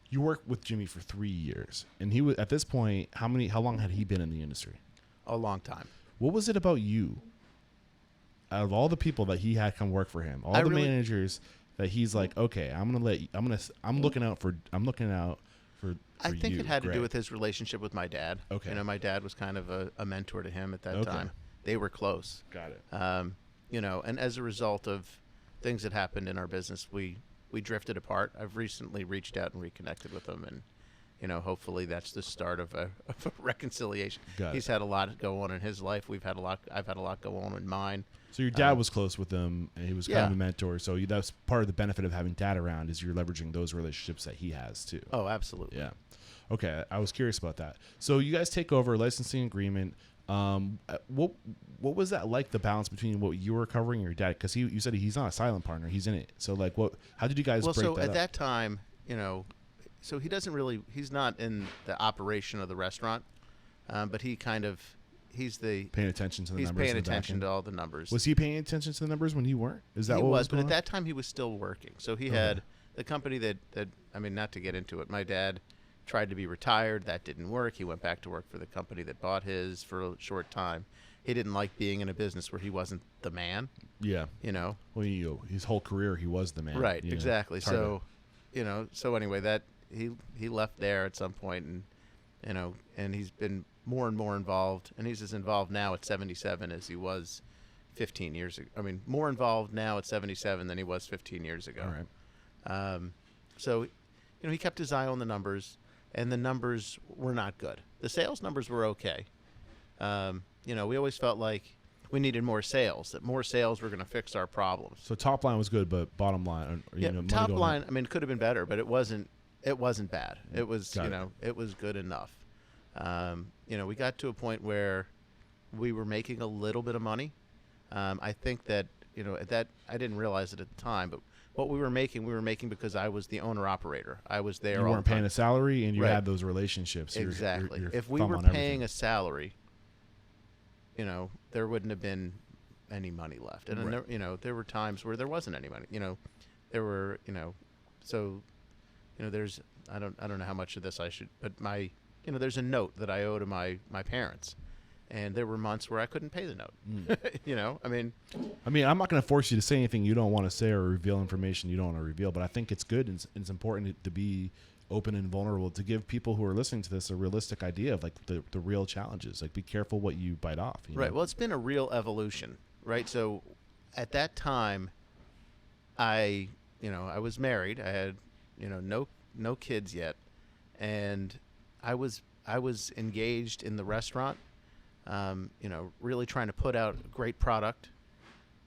You worked with Jimmy for 3 years, and he was at this point. How long had he been in the industry?
A long time.
What was it about you? Out of all the people that he had come work for him, all the managers that he's like, okay, I'm looking out for
I think
you,
it had to
Greg.
do with his relationship with my dad.
Okay.
My dad was kind of a mentor to him at that
Okay.
time. They were close.
Got it.
And as a result of things that happened in our business, we drifted apart. I've recently reached out and reconnected with him, and hopefully that's the start of a reconciliation.
Got
He's
it.
had a lot go on in his life. I've had a lot go on in mine.
So your dad was close with him, and he was kind of
Yeah.
a mentor. So that's part of the benefit of having dad around is you're leveraging those relationships that he has too.
Oh, absolutely.
Yeah. Okay, I was curious about that. So you guys take over a licensing agreement. What was that like? The balance between what you were covering and your dad, because you said he's not a silent partner, he's in it. So like, how did you guys
Well,
break
so
that
at
up?
that time, so he's not in the operation of the restaurant, but he's
Paying attention to the
he's
numbers.
paying
in the back
attention
end?
to all the numbers.
Was he paying attention to the numbers when you weren't? Is that
He
what
was,
was
but
going
at
on?
that time he was still working. So he had the company that not to get into it. My dad tried to be retired. That didn't work. He went back to work for the company that bought his for a short time. He didn't like being in a business where he wasn't the man.
Yeah.
Well,
his whole career he was the man.
right,
you know.
exactly.
It's hard
So anyway, that he left there at some point, and and he's been more and more involved, and he's as involved now at 77 as he was 15 years ago. I mean, more involved now at 77 than he was 15 years ago.
All right.
So, he kept his eye on the numbers, and the numbers were not good. The sales numbers were okay. We always felt like we needed more sales, that more sales were going to fix our problems.
So top line was good, but bottom line, money
Top
going
line,
up.
I mean, it could have been better, but it wasn't bad. It was,
Got it.
it was good enough. We got to a point where we were making a little bit of money. I think that, at that, I didn't realize it at the time, but what we were making because I was the owner operator. I was there.
You
all
weren't
the time.
paying a salary, and you
Right.
had those relationships.
Exactly.
Your
If we
thumb
were
on
paying
everything.
a salary, there wouldn't have been any money left. And
Right.
there were times where there wasn't any money. There were, so, there's I don't know how much of this I should, but there's a note that I owe to my parents. And there were months where I couldn't pay the note. I mean,
I'm not going to force you to say anything you don't want to say or reveal information you don't want to reveal, but I think it's good and it's important to be open and vulnerable to give people who are listening to this a realistic idea of like the real challenges. Like, be careful what you bite off.
Right. Well, it's been a real evolution. right? So at that time, I was married. I had, no kids yet, and I was engaged in the restaurant, really trying to put out a great product,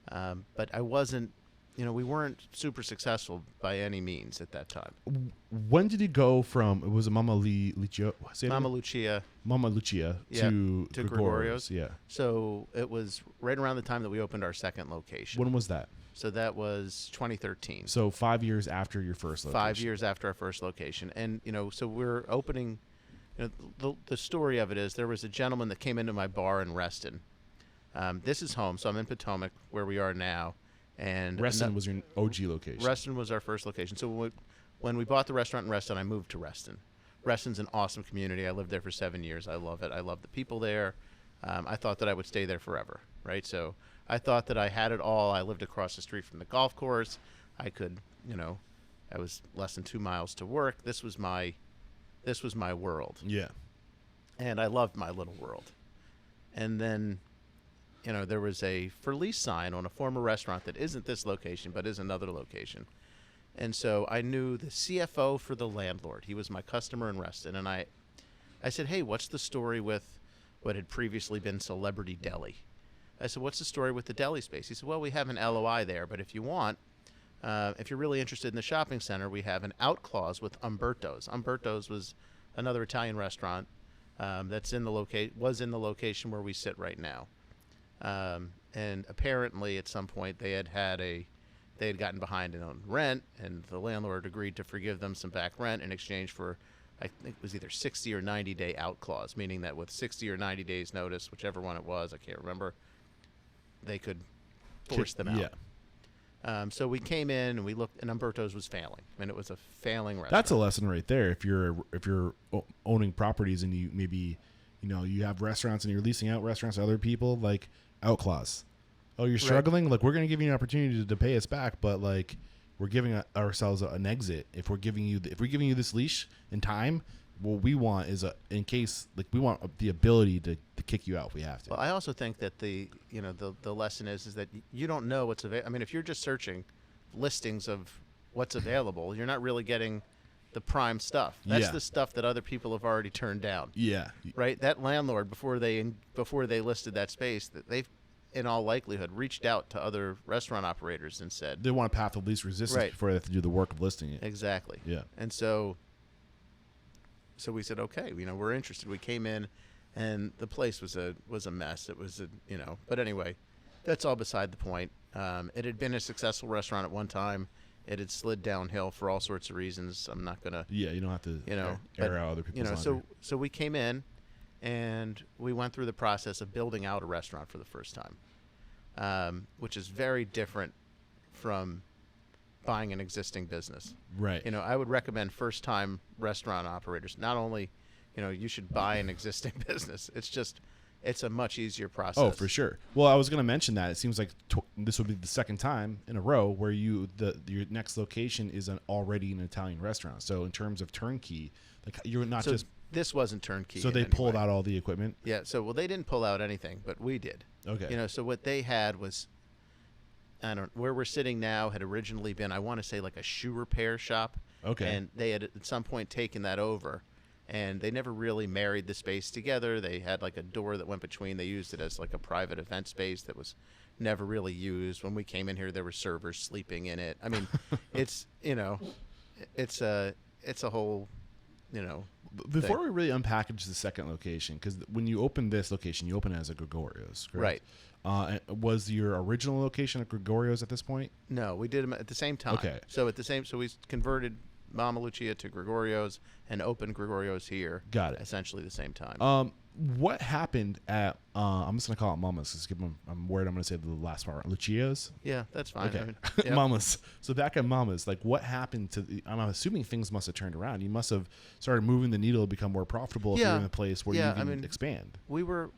but I wasn't, we weren't super successful by any means at that time.
When did you go from, it was a Mama
Mama Lucia,
to
to
Gregorio's? Yeah.
So it was right around the time that we opened our second location.
When was that?
So that was 2013.
So 5 years after your first location.
5 years after our first location. And, so we're opening, the story of it is there was a gentleman that came into my bar in Reston. This is home, so I'm in Potomac, where we are now. And
Reston was your OG location.
Reston was our first location. So when we bought the restaurant in Reston, I moved to Reston. Reston's an awesome community. I lived there for 7 years. I love it. I love the people there. I thought that I would stay there forever, right? So I thought that I had it all. I lived across the street from the golf course. I could, I was less than 2 miles to work. This was my world.
Yeah.
And I loved my little world. And then, there was a for lease sign on a former restaurant that isn't this location, but is another location. And so I knew the CFO for the landlord. He was my customer in Reston. And I said, hey, what's the story with what had previously been Celebrity Deli? I said, what's the story with the deli space? He said, well, we have an LOI there, but if you want, if you're really interested in the shopping center, we have an out clause with Umberto's. Umberto's was another Italian restaurant was in the location where we sit right now. And apparently at some point they had gotten behind on rent, and the landlord agreed to forgive them some back rent in exchange for, I think it was either 60 or 90 day out clause, meaning that with 60 or 90 days notice, whichever one it was, I can't remember, they could force them out.
Yeah.
So we came in and we looked, and Umberto's was failing. I mean, it was a failing restaurant.
That's a lesson right there. If you're owning properties and you maybe, you have restaurants and you're leasing out restaurants to other people, like out clause. Oh, you're struggling? Right. Like, we're going to give you an opportunity to pay us back, but like we're giving ourselves an exit. If we're giving you this leash and time, what we want is we want the ability to kick you out if we have to.
Well, I also think that the lesson is that you don't know what's available. I mean, if you're just searching listings of what's available, you're not really getting the prime stuff. That's the stuff that other people have already turned down.
Yeah.
Right? That landlord, before they listed that space, that they've in all likelihood reached out to other restaurant operators and said
they want a path of least resistance before they have to do the work of listing it.
Exactly.
Yeah.
And so we said, okay, we're interested. We came in, and the place was a mess. It was but anyway, that's all beside the point. It had been a successful restaurant at one time. It had slid downhill for all sorts of reasons. I'm not gonna.
Yeah, you don't have to. Air out other people's.
So we came in, and we went through the process of building out a restaurant for the first time, which is very different from buying an existing business.
Right.
I would recommend first-time restaurant operators. Not only, you should buy an existing business. It's a much easier process.
Oh, for sure. Well, I was going to mention that. It seems like this would be the second time in a row where your next location is already an Italian restaurant. So in terms of turnkey, like you're not just.
This wasn't turnkey.
So they pulled out all the equipment?
Yeah. So, they didn't pull out anything, but we did.
Okay.
So what they had was, where we're sitting now had originally been, I want to say, like a shoe repair shop.
Okay.
And they had at some point taken that over, and they never really married the space together. They had like a door that went between. They used it as like a private event space that was never really used. When we came in here, there were servers sleeping in it. I mean, it's a whole,
Before
thing.
we really unpackage the second location, because when you open this location, you open it as a Gregorio's, correct?
Right.
Was your original location at Gregorio's at this point?
No, we did them at the same time.
Okay.
So we converted Mama Lucia to Gregorio's and opened Gregorio's here.
Got it.
Essentially the same time.
What happened at? I'm just gonna call it Mama's because I'm worried I'm gonna say the last part. Lucia's.
Yeah, that's fine.
Okay.
I mean, yeah.
Mama's. So back at Mama's, like what happened to? I'm assuming things must have turned around. You must have started moving the needle to become more profitable if you're in a place where you can expand.
We were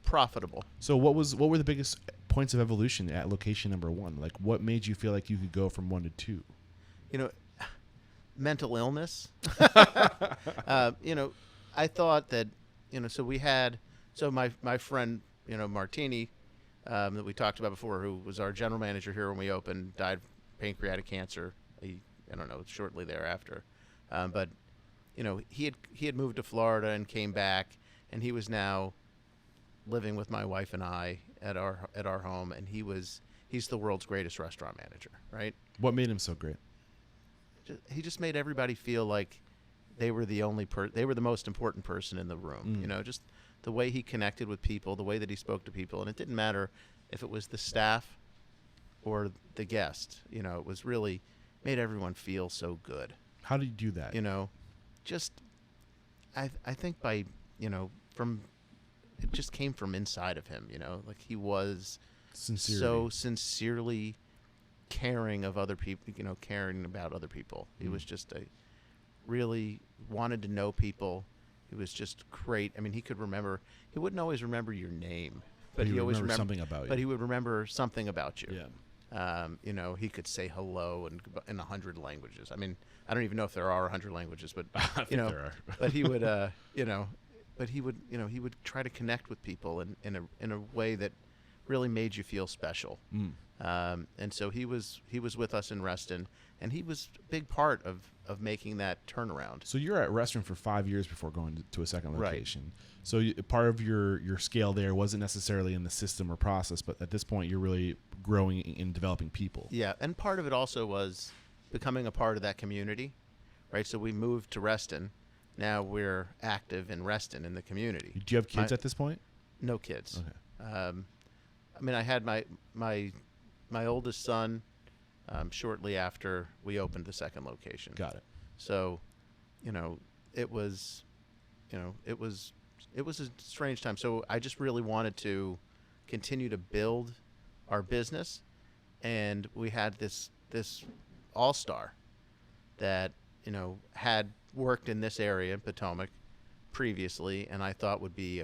profitable.
So what were the biggest points of evolution at location number 1? Like what made you feel like you could go from 1 to 2?
Mental illness. I thought that, so we had, my friend, Martini, that we talked about before, who was our general manager here when we opened, died of pancreatic cancer. I don't know, shortly thereafter. But he had moved to Florida and came back, and he was now living with my wife and I at our home, and he's the world's greatest restaurant manager, right?
What made him so great?
He just made everybody feel like they were the most important person in the room. Just the way he connected with people, the way that he spoke to people, and it didn't matter if it was the staff or the guest. It was really made everyone feel so good.
How did you do that?
Just I think by from it just came from inside of him. Like he was so sincerely caring of other people. Caring about other people. He was just really wanted to know people. He was just great. I mean, he could remember. He wouldn't always remember your name, but he always remembered
something about you.
But he would remember something about you.
Yeah.
He could say hello in 100 languages. I mean, I don't even know if there are 100 languages, but
I think there are.
But he would, he would try to connect with people in a way that really made you feel special. And so he was with us in Reston, and he was a big part of making that turnaround.
So you're at Reston for 5 years before going to a second location.
Right.
So part of your scale there wasn't necessarily in the system or process, but at this point you're really growing and developing people.
Yeah, and part of it also was becoming a part of that community, right? So we moved to Reston. Now we're active in Reston in the community.
Do you have kids at this point?
No kids.
Okay.
I mean, I had my oldest son shortly after we opened the second location.
Got it.
So, it was a strange time. So I just really wanted to continue to build our business, and we had this all-star that had worked in this area in Potomac previously, and I thought would be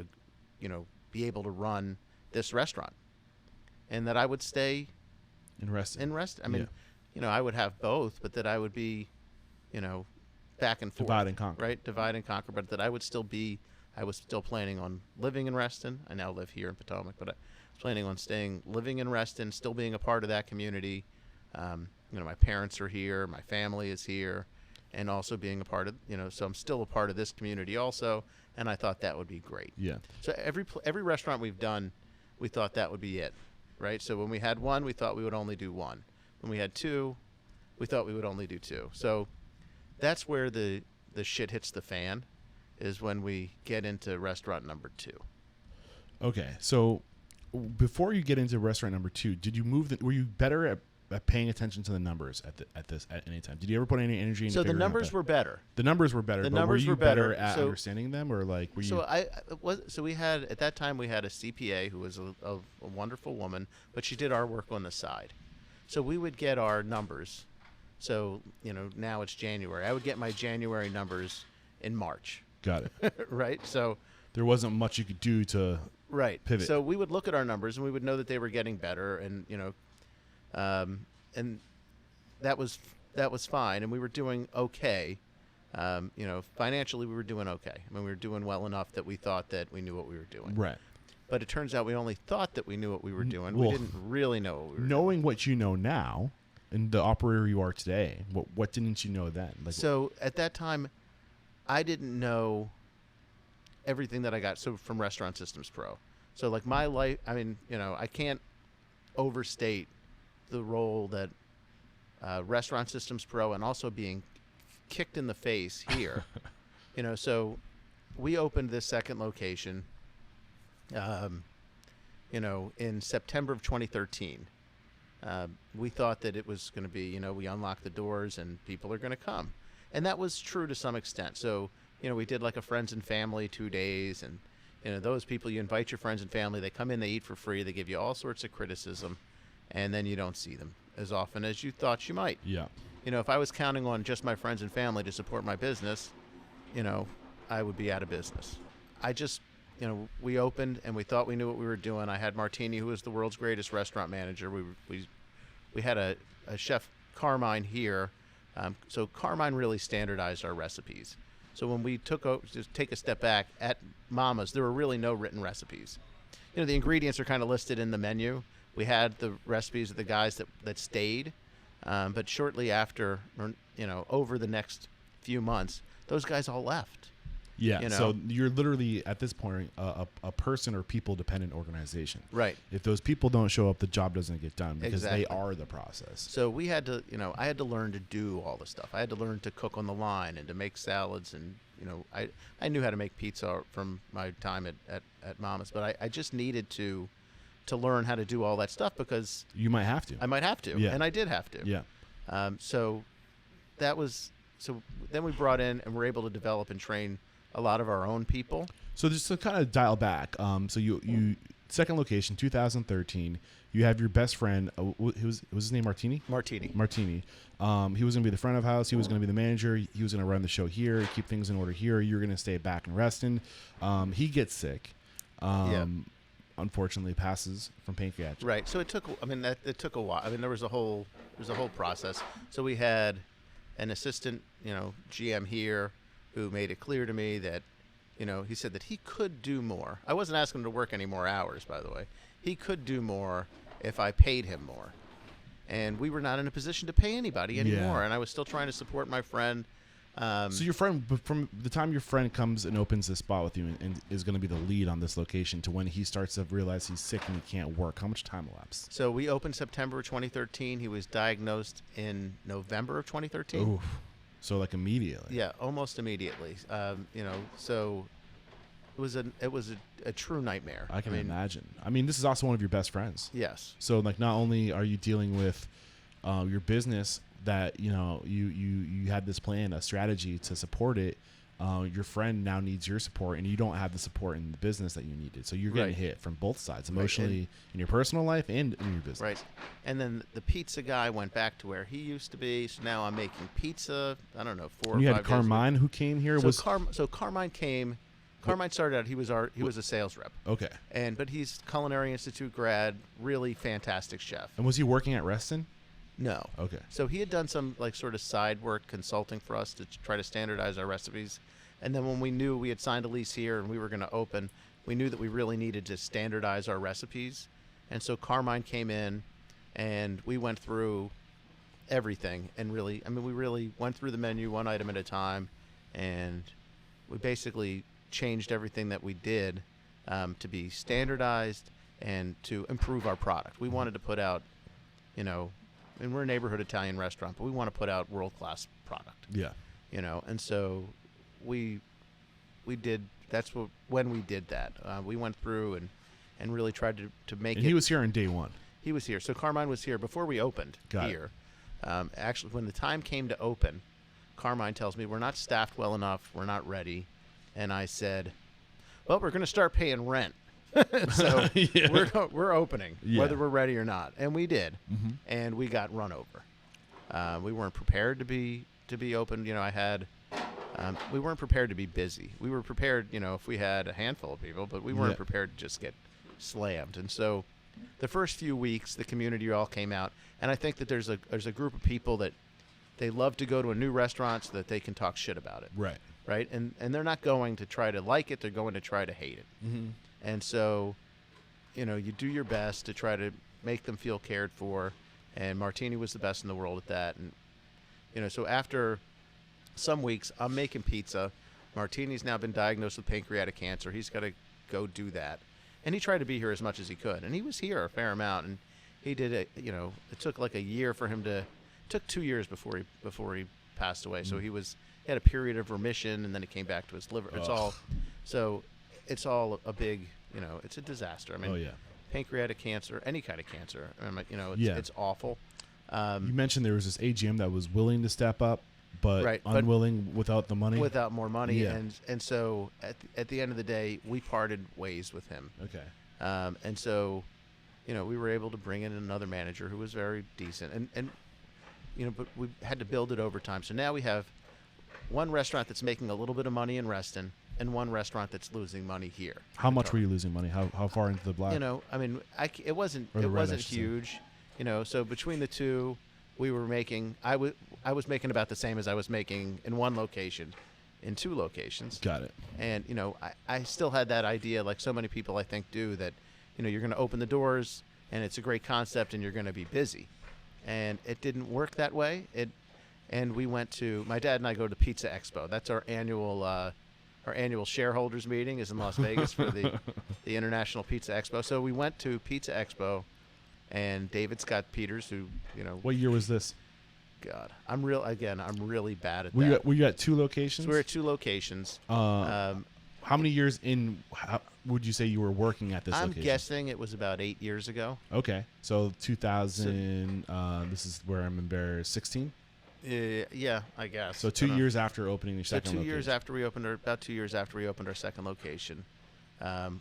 be able to run this restaurant, and that I would stay
in Reston.
I mean, I would have both, but that I would be, back and forth.
Divide and conquer.
Right? Divide and conquer. But that I was still planning on living in Reston. I now live here in Potomac, but I was planning on living in Reston, still being a part of that community. My parents are here, my family is here, and also being a part of, so I'm still a part of this community also, and I thought that would be great.
Yeah.
So every restaurant we've done, we thought that would be it. Right, so when we had one, we thought we would only do one. When we had two, we thought we would only do two. So that's where the shit hits the fan, is when we get into restaurant number 2.
Okay, so before you get into restaurant number 2, did you were you better at paying attention to the numbers at any time? Did you ever put any energy into?
So the numbers were better.
The numbers were better.
The
but
numbers
were you
were better
at understanding them, or like were you?
So we had at that time we had a CPA who was a wonderful woman, but she did our work on the side. So we would get our numbers. So now it's January. I would get my January numbers in March.
Got it.
Right. So
there wasn't much you could do to pivot.
So we would look at our numbers and we would know that they were getting better, and and that was fine, and we were doing okay. Financially we were doing okay. I mean, we were doing well enough that we thought that we knew what we were doing.
Right.
But it turns out we only thought that we knew what we were doing. We didn't really know what we were doing.
Knowing what you know now and the operator you are today, what didn't you know then?
So at that time, I didn't know everything that I got from Restaurant Systems Pro. So like my life, I mean, I can't overstate the role that Restaurant Systems Pro, and also being kicked in the face here. So we opened this second location in September of 2013. We thought that it was going to be, we unlock the doors and people are going to come. And that was true to some extent. So, we did like a friends and family 2 days, and, those people, you invite your friends and family, they come in, they eat for free, they give you all sorts of criticism, and then you don't see them as often as you thought you might.
Yeah.
If I was counting on just my friends and family to support my business, I would be out of business. I just, we opened and we thought we knew what we were doing. I had Martini, who is the world's greatest restaurant manager. We had a chef, Carmine, here. So Carmine really standardized our recipes. So when we just take a step back, at Mama's, there were really no written recipes. the ingredients are kind of listed in the menu. We had the recipes of the guys that stayed, but shortly after, or, over the next few months, those guys all left.
Yeah, so you're literally at this point a person or people dependent organization.
Right.
If those people don't show up, the job doesn't get done because
Exactly.
they are the process.
So we had to, I had to learn to do all the stuff. I had to learn to cook on the line and to make salads, and I knew how to make pizza from my time at Mama's, but I just needed to learn how to do all that stuff because
You might have to.
I might have to, and I did have to.
Yeah.
So then we brought in and were able to develop and train a lot of our own people.
So just to kind of dial back, so you second location, 2013. You have your best friend. Was his name Martini?
Martini.
He was going to be the front of house. He was going to be the manager. He was going to run the show here, keep things in order here. You're going to stay back in Reston. He gets sick. Unfortunately, passes from pancreatic.
Right. So it took a while. I mean, there was a whole process. So we had an assistant, GM here, who made it clear to me that, he said that he could do more. I wasn't asking him to work any more hours, by the way. He could do more if I paid him more. And we were not in a position to pay anybody anymore.
Yeah.
And I was still trying to support my friend.
So your friend, from the time your friend comes and opens this spot with you and is going to be the lead on this location to when he starts to realize he's sick and he can't work, how much time elapsed?
So we opened September 2013. He was diagnosed in November of 2013.
Oof. So like immediately.
Yeah, almost immediately. So it was a true nightmare.
I can imagine. I mean, this is also one of your best friends.
Yes.
So like, not only are you dealing with your business that you had this plan, a strategy to support it. Your friend now needs your support, and you don't have the support in the business that you needed. So you're getting hit from both sides, emotionally in your personal life and in your business.
Right. And then the pizza guy went back to where he used to be. So now I'm making pizza. I don't know, 4 or 5
You
days.
had Carmine who came here.
So Carmine came. Carmine started out. He was a sales rep.
Okay.
But he's Culinary Institute grad. Really fantastic chef.
And was he working at Reston?
No.
Okay.
So he had done some sort of side work consulting for us to try to standardize our recipes. And then when we knew we had signed a lease here and we were going to open, we knew that we really needed to standardize our recipes. And so Carmine came in and we went through everything and we really went through the menu one item at a time, and we basically changed everything that we did to be standardized and to improve our product. We wanted to put out, and we're a neighborhood Italian restaurant, but we want to put out world-class product.
Yeah.
And so we did. When we did that, we went through and really tried to make it.
And he was here on day one.
He was here. So Carmine was here before we opened here. Actually, when the time came to open, Carmine tells me we're not staffed well enough. We're not ready. And I said, well, we're going to start paying rent. So we're opening, whether we're ready or not. And we did. Mm-hmm. And we got run over. We weren't prepared to be open. We weren't prepared to be busy. We were prepared, if we had a handful of people, but we weren't prepared to just get slammed. And so the first few weeks, the community all came out. And I think that there's a group of people that they love to go to a new restaurant so that they can talk shit about it.
Right.
Right. And they're not going to try to like it. They're going to try to hate it. Mm-hmm. And so, you do your best to try to make them feel cared for. And Martini was the best in the world at that. And, so after some weeks, I'm making pizza. Martini's now been diagnosed with pancreatic cancer. He's got to go do that. And he tried to be here as much as he could. And he was here a fair amount. And he did it, it took like a year for him it took 2 years before he passed away. So he had a period of remission, and then it came back to his liver. It's all a big, it's a disaster. I mean, pancreatic cancer, any kind of cancer, it's awful.
You mentioned there was this AGM that was willing to step up, but unwilling without the money.
Without more money, and so at the end of the day, we parted ways with him.
Okay.
And so, we were able to bring in another manager who was very decent, and but we had to build it over time. So now we have one restaurant that's making a little bit of money in Reston, and one restaurant that's losing money here.
How much were you losing money? How far into the black?
It wasn't huge. So between the two, we were making. I was making about the same as I was making in one location, in 2 locations.
Got it.
And I still had that idea, like so many people I think do, that you're going to open the doors and it's a great concept and you're going to be busy. And it didn't work that way. And we went to, my dad and I go to Pizza Expo. That's our annual shareholders meeting is in Las Vegas for the International Pizza Expo. So we went to Pizza Expo, and David Scott Peters, who,
What year was this?
God, I'm really bad at
Were
that.
you at 2 locations?
So we were at 2 locations.
How many years in would you say you were working at this location?
I'm guessing it was about 8 years ago.
Okay. So 2000, this is where I'm embarrassed, 16?
Yeah, I guess.
So 2 years after opening the second
So 2
location.
years after we opened about 2 years after we opened our second location,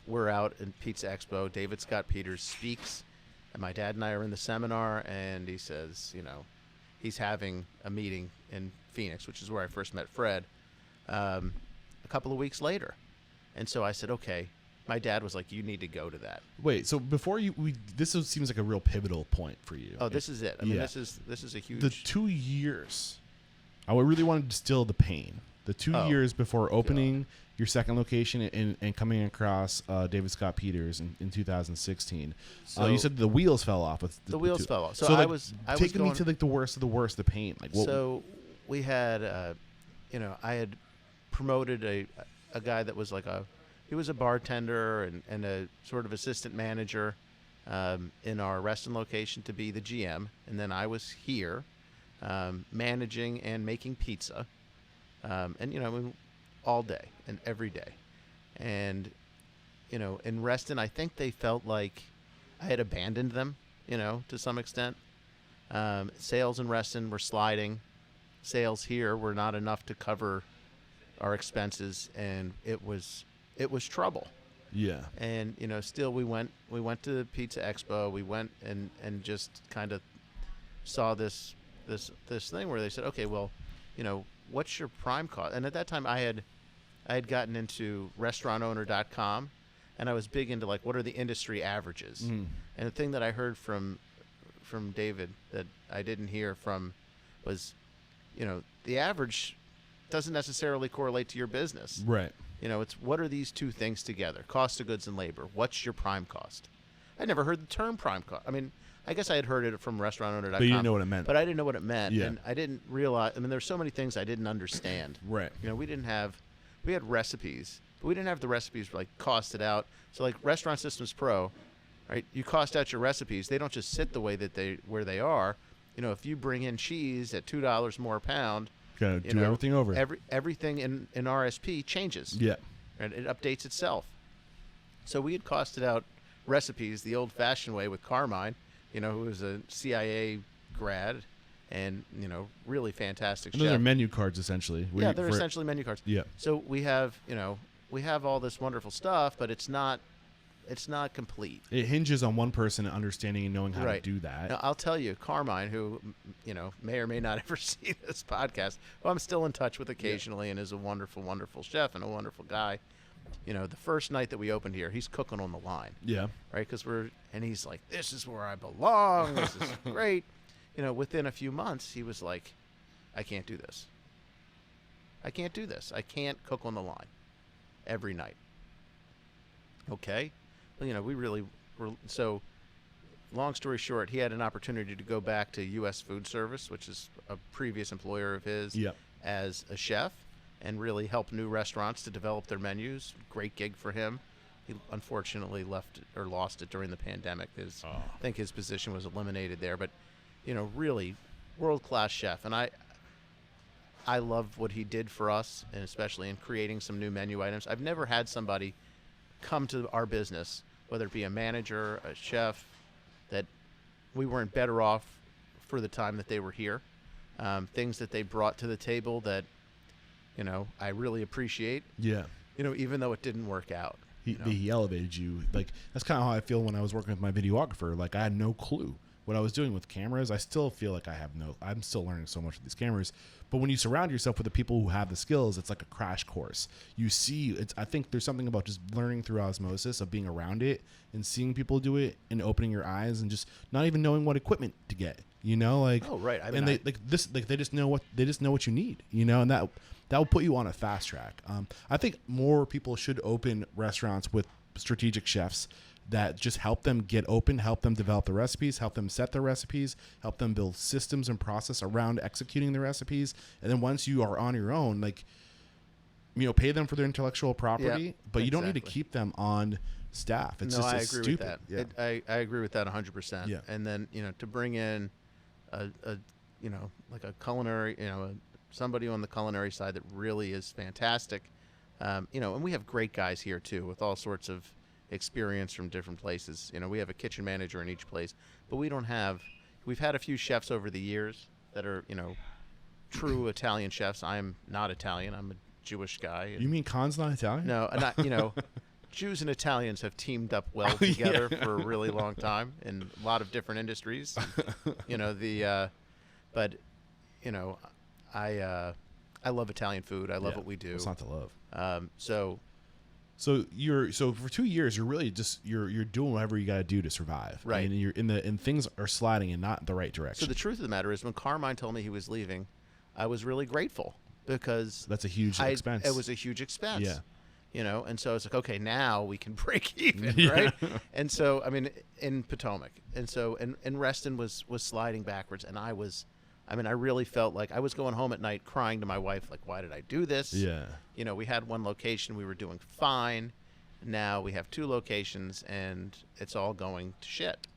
we're out in Pizza Expo. David Scott Peters speaks, and my dad and I are in the seminar, and he says, he's having a meeting in Phoenix, which is where I first met Fred, a couple of weeks later. And so I said, okay. My dad was like, you need to go to that.
Wait, so before this seems like a real pivotal point for you.
Oh, this is it. I mean, this is a huge.
The 2 years, I would really want to distill the pain. The 2 years before opening your second location and coming across David Scott Peters in 2016.
So
you said the wheels fell off.
The wheels fell off. So
like,
I was
taking me to like the worst of the worst, the pain. Like,
so we had, I had promoted a guy that was like he was a bartender and a sort of assistant manager in our Reston location to be the GM. And then I was here managing and making pizza. And, all day and every day. And, in Reston, I think they felt like I had abandoned them, to some extent. Sales in Reston were sliding. Sales here were not enough to cover our expenses, and it was trouble.
Yeah.
And still we went to Pizza Expo. We went and just kind of saw this thing where they said, okay, well, what's your prime cost? And at that time I had gotten into restaurantowner.com, and I was big into like what are the industry averages. And the thing that I heard from David that I didn't hear from was, the average doesn't necessarily correlate to your business.
Right.
It's what are these two things together? Cost of goods and labor. What's your prime cost? I never heard the term prime cost. I mean, I guess I had heard it from restaurantowner.com.
But you didn't know what it meant.
But I didn't know what it meant.
Yeah.
And I didn't realize, there's so many things I didn't understand.
Right.
We had recipes, but we didn't have the recipes like costed out. So like Restaurant Systems Pro, right? You cost out your recipes. They don't just sit the way that where they are. If you bring in cheese at $2 more a pound,
gotta do everything over.
Everything in RSP changes.
Yeah.
And it updates itself. So we had costed out recipes the old-fashioned way with Carmine, who was a CIA grad and, really fantastic
And
chef.
those are menu cards, essentially.
They're essentially menu cards.
Yeah.
So we have all this wonderful stuff, but it's not complete.
It hinges on one person understanding and knowing how to do that.
Now, I'll tell you, Carmine, who, may or may not ever see this podcast, who I'm still in touch with occasionally and is a wonderful, wonderful chef and a wonderful guy. The first night that we opened here, he's cooking on the line. Yeah. Right? And he's like, this is where I belong. This is great. Within a few months, he was like, I can't do this. I can't do this. I can't cook on the line every night. Okay. Well, we really were. So, long story short, he had an opportunity to go back to U.S. Food Service, which is a previous employer of his, as a chef, and really help new restaurants to develop their menus. Great gig for him. He unfortunately lost it during the pandemic. I think his position was eliminated there. But, really world-class chef. And I love what he did for us, and especially in creating some new menu items. I've never had somebody come to our business, whether it be a manager, a chef, that we weren't better off for the time that they were here. Things that they brought to the table that, I really appreciate. Yeah. Even though it didn't work out.
He elevated you. Like, that's kind of how I feel when I was working with my videographer. Like, I had no clue what I was doing with cameras. I still feel like I'm still learning so much with these cameras. But when you surround yourself with the people who have the skills, it's like a crash course. I think there's something about just learning through osmosis of being around it and seeing people do it and opening your eyes and just not even knowing what equipment to get, like,
oh, right.
They just know what you need, and that will put you on a fast track. I think more people should open restaurants with strategic chefs that just help them get open, help them develop the recipes, help them set the recipes, help them build systems and process around executing the recipes. And then once you are on your own, like, pay them for their intellectual property, but you don't need to keep them on staff. It's
no,
just
I agree
stupid.
with that. I agree with that 100%.
Yeah.
And then, to bring in like a culinary, somebody on the culinary side that really is fantastic. And we have great guys here too, with all sorts of experience from different places. We have a kitchen manager in each place, but we've had a few chefs over the years that are, true Italian chefs. I'm not Italian. I'm a Jewish guy.
You mean Kahn's not Italian?
No, not, Jews and Italians have teamed up well together for a really long time in a lot of different industries. But I love Italian food. I love what we do.
What's not to love?
So
for 2 years you're really just you're doing whatever you got to do to survive.
Right.
And things are sliding in not the right direction.
So the truth of the matter is, when Carmine told me he was leaving, I was really grateful because
that's a huge expense.
It was a huge expense.
Yeah.
And so it's like, okay, now we can break even,
Yeah.
right? And so, in Potomac, and so, and Reston was sliding backwards, and I really felt like I was going home at night crying to my wife, like, why did I do this?
Yeah.
We had one location, we were doing fine. Now we have 2 locations, and it's all going to shit.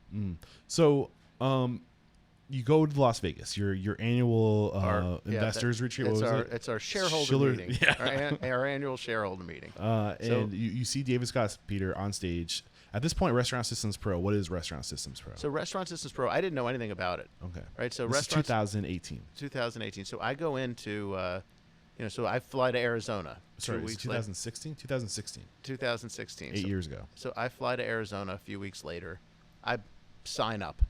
So, you go to Las Vegas, your annual investors retreat.
It's our shareholder meeting.
Yeah.
Our annual shareholder meeting.
And you see David Scott Peter on stage. At this point, Restaurant Systems Pro. What is Restaurant Systems Pro?
So Restaurant Systems Pro, I didn't know anything about it.
Okay.
Right. So
this is 2018.
2018. So I go into, so I fly to Arizona.
Sorry, 2016.
2016.
8 years ago.
So I fly to Arizona a few weeks later. I sign up.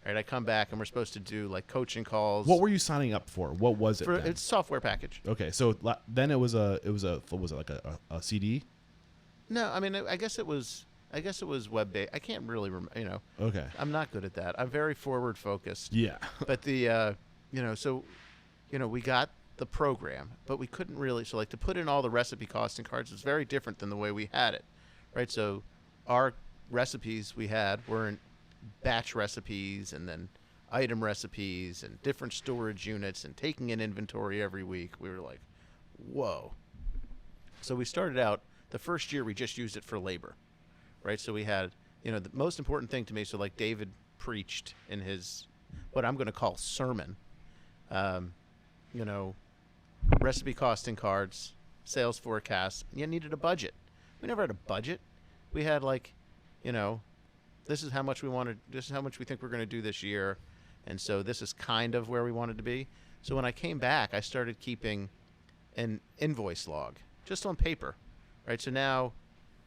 Right, I come back and we're supposed to do like coaching calls.
What were you signing up for? What was it?
It's a software package.
Okay, so then it was what was it, like a CD?
No, I guess it was web based. I can't really remember.
Okay.
I'm not good at that. I'm very forward focused.
Yeah.
But we got the program, but we couldn't really. So like to put in all the recipe costing cards was very different than the way we had it, right? So our recipes we had weren't batch recipes and then item recipes and different storage units and taking in inventory every week. We were like, whoa. So we started out, the first year we just used it for labor, right? So we had, the most important thing to me, so like David preached in his, what I'm going to call sermon, recipe costing cards, sales forecasts. You needed a budget. We never had a budget. We had like, this is how much we wanted. This is how much we think we're going to do this year, and so this is kind of where we wanted to be. So when I came back, I started keeping an invoice log just on paper, right? So now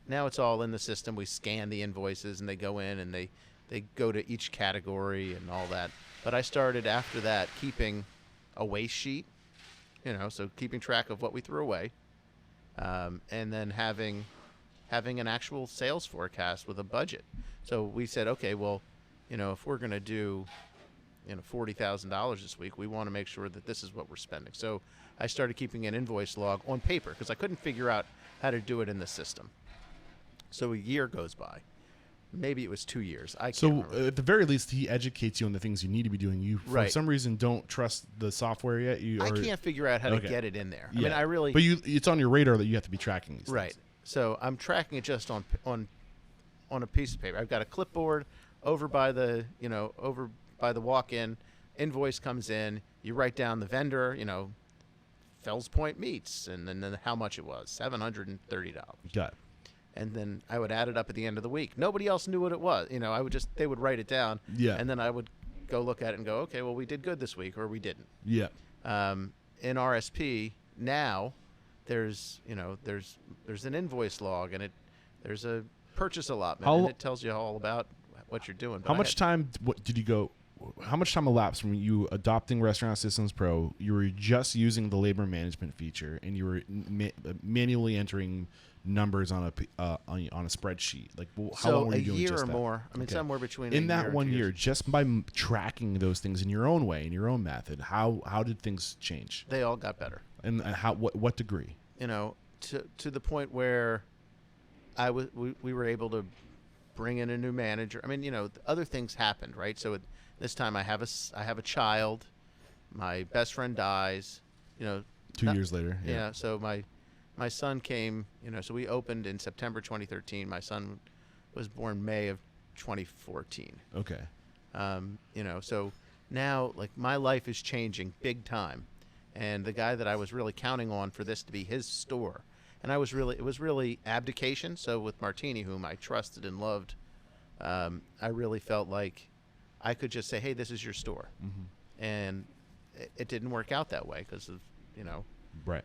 it's all in the system. We scan the invoices, and they go in, and they go to each category and all that. But I started after that keeping a waste sheet, so keeping track of what we threw away, and then having an actual sales forecast with a budget. So we said, okay, well, if we're going to do, $40,000 this week, we want to make sure that this is what we're spending. So I started keeping an invoice log on paper because I couldn't figure out how to do it in the system. So a year goes by. Maybe it was 2 years. I can't remember.
At the very least, he educates you on the things you need to be doing. You, for
Right.
some reason, don't trust the software yet.
I can't figure out how to get it in there.
Yeah.
I really.
But it's on your radar that you have to be tracking these
Right.
things.
So I'm tracking it just on a piece of paper. I've got a clipboard over by the walk-in. Invoice comes in. You write down the vendor, Fells Point Meats, and then how much it was, $730.
Got it.
And then I would add it up at the end of the week. Nobody else knew what it was. They would write it down.
Yeah.
And then I would go look at it and go, okay, well, we did good this week, or we didn't.
Yeah.
In RSP now, there's an invoice log, and there's a purchase allotment, and it tells you all about what you're doing. But
how much time elapsed from you adopting Restaurant Systems Pro? You were just using the labor management feature, and you were manually entering numbers on a spreadsheet. Like, how long were you doing just that?
A year or more. Somewhere between
in
a
that
year and
1
2
year,
years.
just by tracking those things in your own way, in your own method. How did things change?
They all got better.
And what degree?
To the point where we were able to bring in a new manager. I mean, other things happened, right? So this time I have a child. My best friend dies.
2 years later.
Yeah. So my son came. So we opened in September 2013. My son was born May of 2014.
Okay.
So now like my life is changing big time, and the guy that I was really counting on for this to be his store, and it was really abdication. So with Martini, whom I trusted and loved, I really felt like I could just say, hey, this is your store.
Mm-hmm.
And it didn't work out that way because of,
right.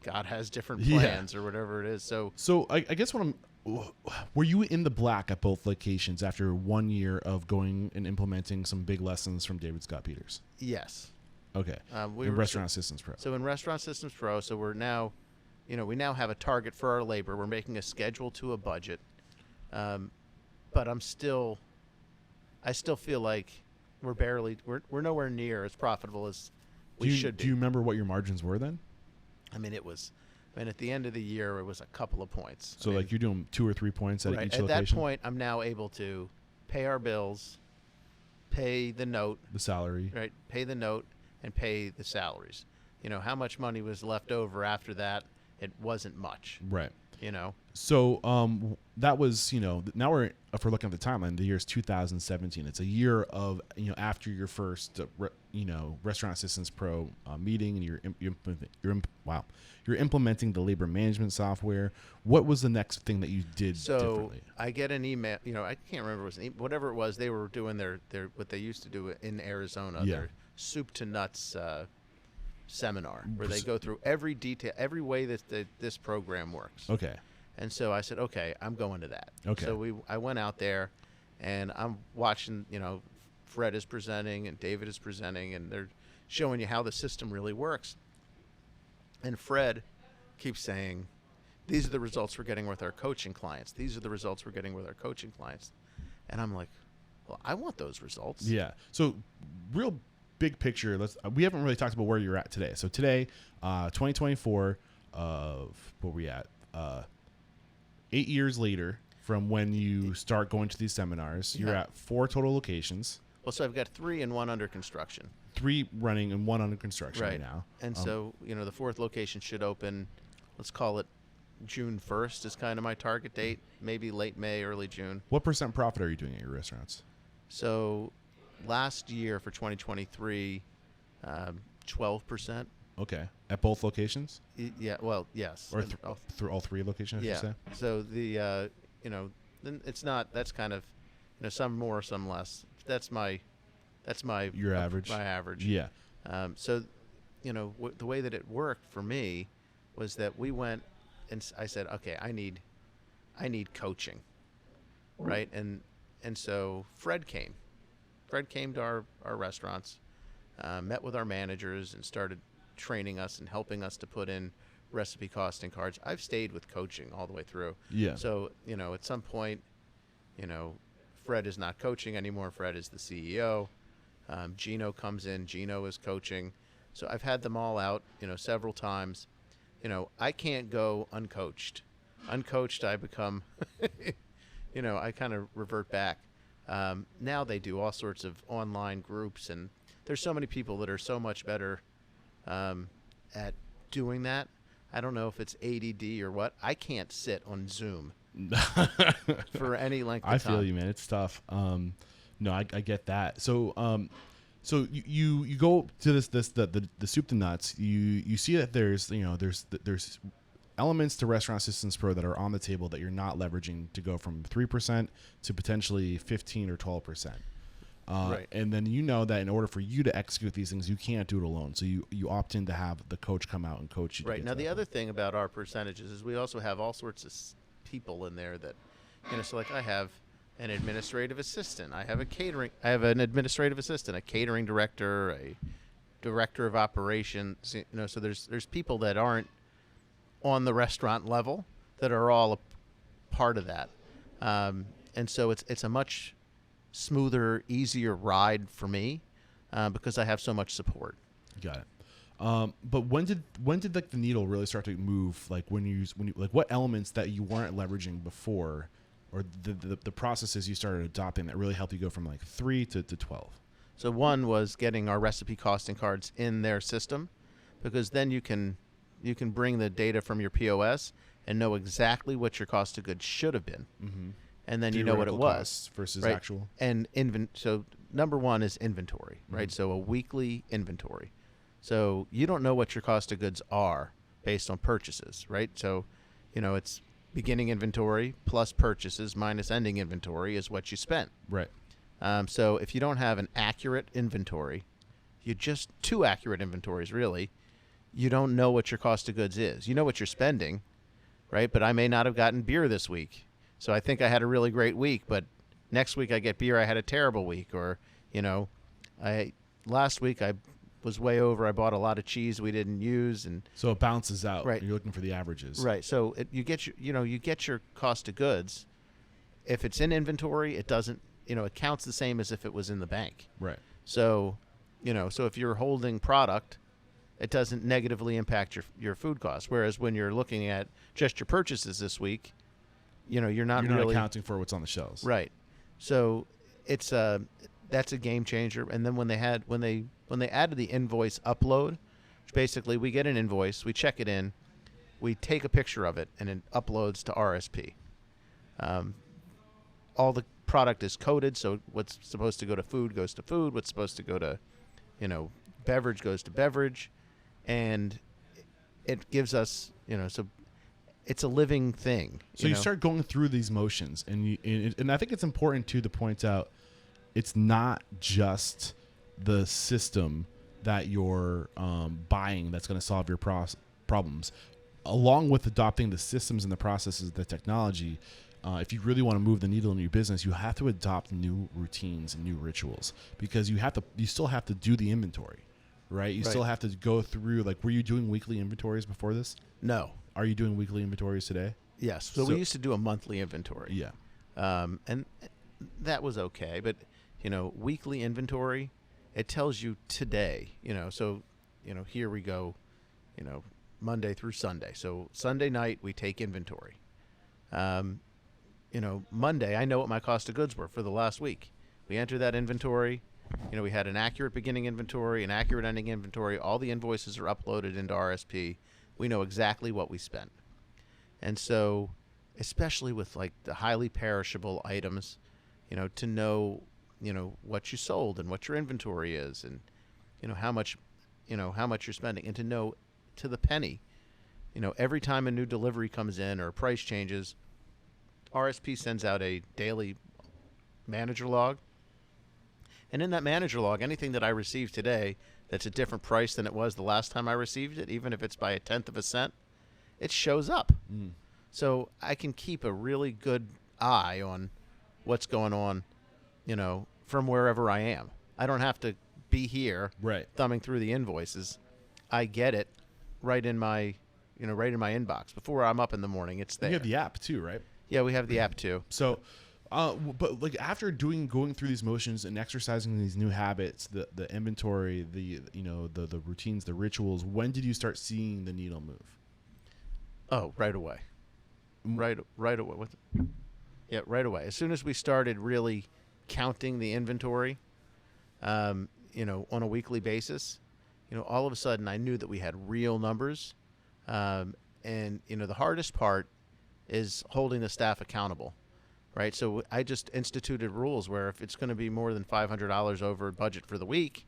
God has different plans or whatever it is.
So I guess were you in the black at both locations after 1 year of going and implementing some big lessons from David Scott Peters?
Yes.
Okay.
In
Restaurant Systems Pro.
So in Restaurant Systems Pro, so we're now, we now have a target for our labor. We're making a schedule to a budget. But I still feel like we're nowhere near as profitable as we should be.
Do you remember what your margins were then?
I mean, at the end of the year, it was a couple of points.
So like you're doing 2 or 3 points at each location?
At that point, I'm now able to pay our bills, pay the note.
The salary.
Right, pay the note and pay the salaries. How much money was left over after that? It wasn't much.
Right.
So
that was, now if we're looking at the timeline, the year is 2017. It's a year of, after your first, Restaurant Systems Pro meeting, and you're implementing the labor management software. What was the next thing that you did differently?
I get an email, I can't remember whatever it was. They were doing their what they used to do in Arizona, their soup to nuts seminar, where they go through every detail, every way that this program works.
Okay.
And so I said, okay, I'm going to that.
Okay.
So I went out there, and I'm watching, Fred is presenting and David is presenting, and they're showing you how the system really works. And Fred keeps saying, these are the results we're getting with our coaching clients. These are the results we're getting with our coaching clients. And I'm like, well, I want those results.
Yeah. So real big picture, we haven't really talked about where you're at today. So today, 2024, where we at? 8 years later from when you start going to these seminars, you're at 4 total locations.
Well, so I've got 3 and 1 under construction.
3 running and 1 under construction right now.
And so, the 4th location should open, let's call it June 1st is kind of my target date, maybe late May, early June.
What % profit are you doing at your restaurants?
So last year for 2023, 12%.
Okay. At both locations?
Yeah. Well, yes.
Or through all 3 locations, I should say?
So then it's not, that's kind of, some more, some less. That's my
your average.
My average.
Yeah.
So, the way that it worked for me was that we went and I said, okay, I need coaching. Right. And so Fred came to our restaurants, met with our managers and started training us and helping us to put in recipe costing cards. I've stayed with coaching all the way through.
Yeah.
So, at some point, Fred is not coaching anymore. Fred is the CEO. Gino comes in. Gino is coaching. So I've had them all out, several times. I can't go uncoached. Uncoached, I become, I kind of revert back. Now they do all sorts of online groups, and there's so many people that are so much better at doing that. I don't know if it's ADD or what. I can't sit on Zoom for any length of time.
I feel you, man. It's tough. No, I get that. So, so you go to the soup to nuts. You see that there's elements to Restaurant Systems Pro that are on the table that you're not leveraging to go from 3% to potentially 15 or 12%.
Right.
And then that in order for you to execute these things, you can't do it alone. So you opt in to have the coach come out and coach you.
Right. Now, the other thing about our percentages is we also have all sorts of people in there that, so like I have an administrative assistant. I have an administrative assistant, a catering director, a director of operations. So there's people that aren't on the restaurant level that are all a part of that. And so it's a much smoother, easier ride for me because I have so much support.
Got it. But when did like the needle really start to move? Like when you like what elements that you weren't leveraging before or the processes you started adopting that really helped you go from like 3 to 12?
So one was getting our recipe costing cards in their system, because then you can bring the data from your POS and know exactly what your cost of goods should have been, and then you know what it was
versus
right?
actual.
And so number one is inventory, right? So a weekly inventory. So you don't know what your cost of goods are based on purchases, right? So, it's beginning inventory plus purchases minus ending inventory is what you spent.
Right.
So if you don't have an accurate inventory, two accurate inventories, really, you don't know what your cost of goods is. You know what you're spending, right? But I may not have gotten beer this week. So I think I had a really great week, but next week I get beer, I had a terrible week. Or, last week I was way over. I bought a lot of cheese we didn't use, and
so it balances out.
Right.
You're looking for the averages.
Right. So you get your cost of goods. If it's in inventory, it doesn't, it counts the same as if it was in the bank.
Right.
So, so if you're holding product, it doesn't negatively impact your food costs. Whereas when you're looking at just your purchases this week, you're not really
accounting for what's on the shelves.
Right. So that's a game changer. And then when they added the invoice upload, which basically we get an invoice, we check it in, we take a picture of it, and it uploads to RSP. All the product is coded, so what's supposed to go to food goes to food. What's supposed to go to, beverage goes to beverage, and it gives us, so it's a living thing.
So you start going through these motions, and I think it's important too to point out, it's not just the system that you're buying that's going to solve your problems. Along with adopting the systems and the processes, the technology, if you really want to move the needle in your business, you have to adopt new routines and new rituals, because you still have to do the inventory, right? You still have to go through, like, were you doing weekly inventories before this?
No.
Are you doing weekly inventories today?
Yes. So we used to do a monthly inventory.
Yeah.
And that was okay. But, weekly inventory, it tells you today, so, here we go, Monday through Sunday. So Sunday night, we take inventory. Monday, I know what my cost of goods were for the last week. We enter that inventory. We had an accurate beginning inventory, an accurate ending inventory. All the invoices are uploaded into RSP. We know exactly what we spent. And so, especially with like the highly perishable items, to know, what you sold and what your inventory is, and, how much you're spending, and to know to the penny, every time a new delivery comes in or a price changes, RSP sends out a daily manager log. And in that manager log, anything that I receive today that's a different price than it was the last time I received it, even if it's by 1/10 of a cent, it shows up. So I can keep a really good eye on what's going on, from wherever I am. I don't have to be here thumbing through the invoices. I get it right in my inbox. Before I'm up in the morning, it's there.
You have the app too, right?
Yeah, we have the app too.
So, but like after going through these motions and exercising these new habits, the inventory, the routines, the rituals, when did you start seeing the needle move?
Oh, right away. Right away. Right away. As soon as we started really counting the inventory, on a weekly basis, all of a sudden I knew that we had real numbers. And the hardest part is holding the staff accountable, right? So I just instituted rules where if it's going to be more than $500 over budget for the week,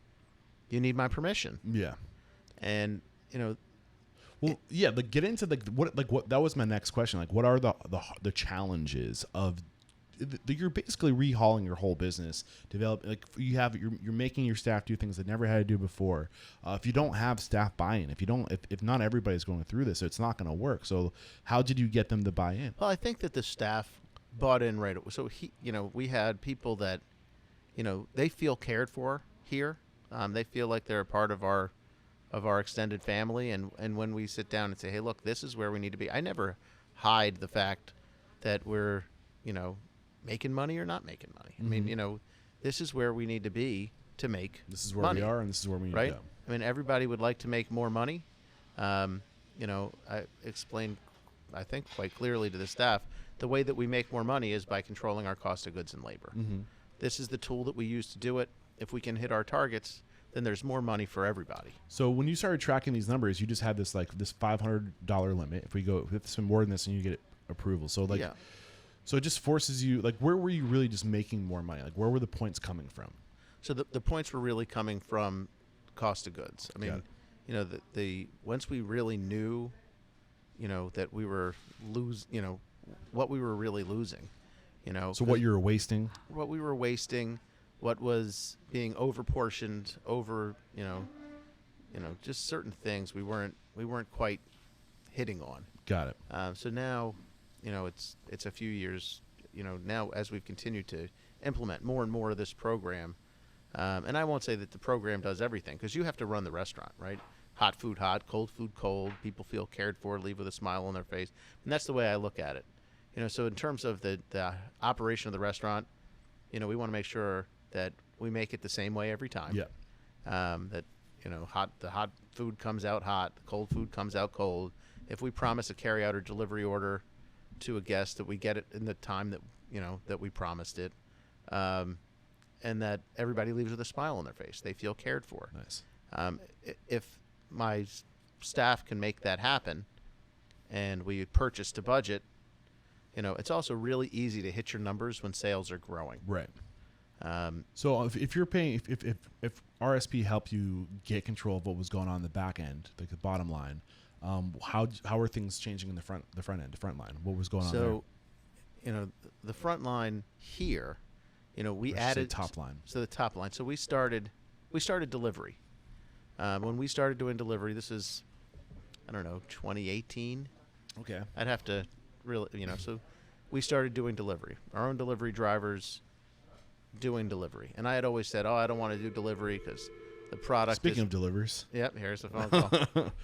you need my permission. Yeah. And,
get into what that was my next question. Like, what are the challenges of you're basically rehauling your whole business, you're making your staff do things they never had to do before. If you don't have staff buy-in, if not everybody's going through this, it's not going to work. So how did you get them to buy in?
Well, I think that the staff bought in right away. So we had people that, they feel cared for here. They feel like they're a part of our extended family. And when we sit down and say, hey, look, this is where we need to be. I never hide the fact that we're, making money or not making money. I mean, this is where we need to be to make money.
This is where we are, and this is where we need to go.
I mean, everybody would like to make more money. I explained, I think, quite clearly to the staff the way that we make more money is by controlling our cost of goods and labor.
Mm-hmm.
This is the tool that we use to do it. If we can hit our targets, then there's more money for everybody.
So when you started tracking these numbers, you just had this this $500 limit. If we go with some more than this, and you get approval. So so it just forces you, where were you really just making more money? Like, where were the points coming from?
So the points were really coming from cost of goods. I mean, the once we really knew, that we were what we were really losing,
So what you were wasting?
What we were wasting, what was being overportioned, just certain things we weren't quite hitting on.
Got it.
So now, it's a few years, now as we've continued to implement more and more of this program, and I won't say that the program does everything, because you have to run the restaurant, right? Hot food hot, cold food cold, people feel cared for, leave with a smile on their face. And that's the way I look at it. So in terms of the operation of the restaurant, we want to make sure that we make it the same way every time.
Yeah.
That, the hot food comes out hot, the cold food comes out cold. If we promise a carry-out or delivery order to a guest, that we get it in the time that, that we promised it. And that everybody leaves with a smile on their face. They feel cared for.
Nice.
If my staff can make that happen, and we purchase to budget, it's also really easy to hit your numbers when sales are growing.
Right. So if you're paying, if RSP helped you get control of what was going on in the back end, like the bottom line, how are things changing in the front line? What was going on there?
The front line here, we added
top line.
So the top line. So we started delivery. When we started doing delivery, this is, 2018.
Okay.
I'd have to really, so we started doing delivery. Our own delivery drivers doing delivery. And I had always said, I don't want to do delivery because the product
Speaking of delivers.
Yep, here's the phone call.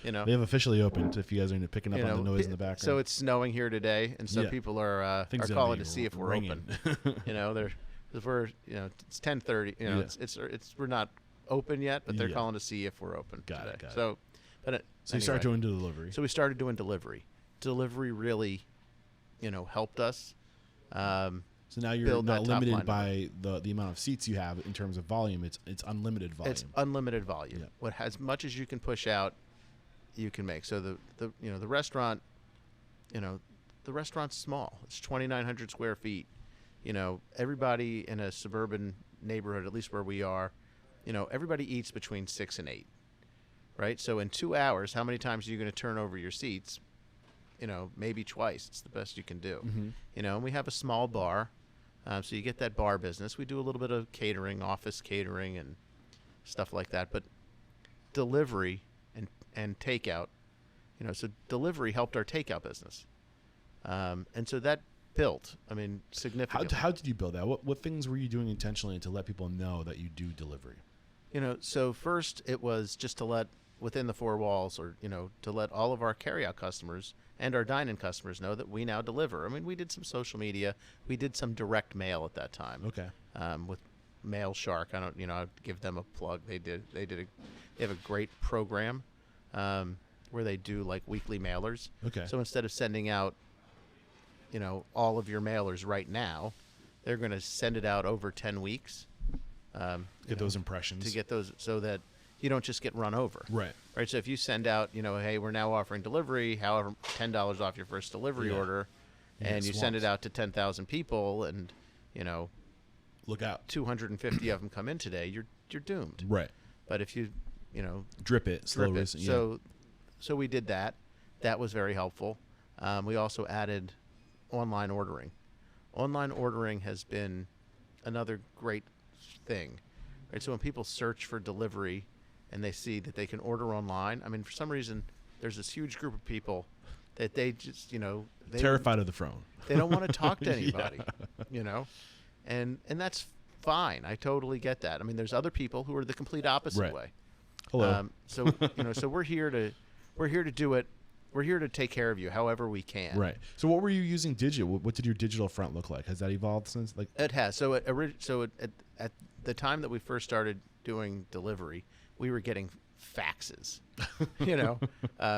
They have officially opened, if you guys are picking up on the noise in the background.
So it's snowing here today, and so people are calling to see if we're
ringing.
open. We're, it's 10:30. It's we're not open yet, but they're calling to see if we're open today.
Got it.
So
you started doing delivery.
So we started doing delivery. Delivery really, helped us.
So now you're not limited by the amount of seats you have in terms of volume. It's unlimited volume.
It's unlimited volume.
Yeah.
As much as you can push out, you can make. So the restaurant, the restaurant's small. It's 2,900 square feet. Everybody in a suburban neighborhood, at least where we are, everybody eats between 6 and 8, right? So in 2 hours, how many times are you going to turn over your seats? Maybe twice. It's the best you can do.
Mm-hmm.
And we have a small bar, so you get that bar business. We do a little bit of catering, office catering, and stuff like that. But delivery and takeout, so delivery helped our takeout business, and so that built. Significantly.
How did you build that? What things were you doing intentionally to let people know that you do delivery?
So first it was just to let within the four walls, or to let all of our carryout customers and our dine-in customers know that we now deliver. We did some social media, we did some direct mail at that time.
Okay.
With Mail Shark, I'd give them a plug. They have a great program where they do like weekly mailers.
Okay.
So instead of sending out, all of your mailers right now, they're going to send it out over 10 weeks.
Get those impressions.
To get those, so that you don't just get run over.
Right.
Right. So if you send out, hey, we're now offering delivery, however, $10 off your first delivery order, and you send it out to 10,000 people, and
look out,
250 of them come in today, you're doomed.
Right.
But if you
drip it.
So we did that. That was very helpful. We also added online ordering. Online ordering has been another great thing. Right. So when people search for delivery and they see that they can order online, for some reason there's this huge group of people that they just,
terrified of the phone.
They don't want to talk to anybody, and that's fine. I totally get that. There's other people who are the complete opposite way.
Hello.
So we're here to do it. We're here to take care of you however we can.
Right. So what were you using digital? What did your digital front look like? Has that evolved since?
It has. At the time that we first started doing delivery, we were getting faxes.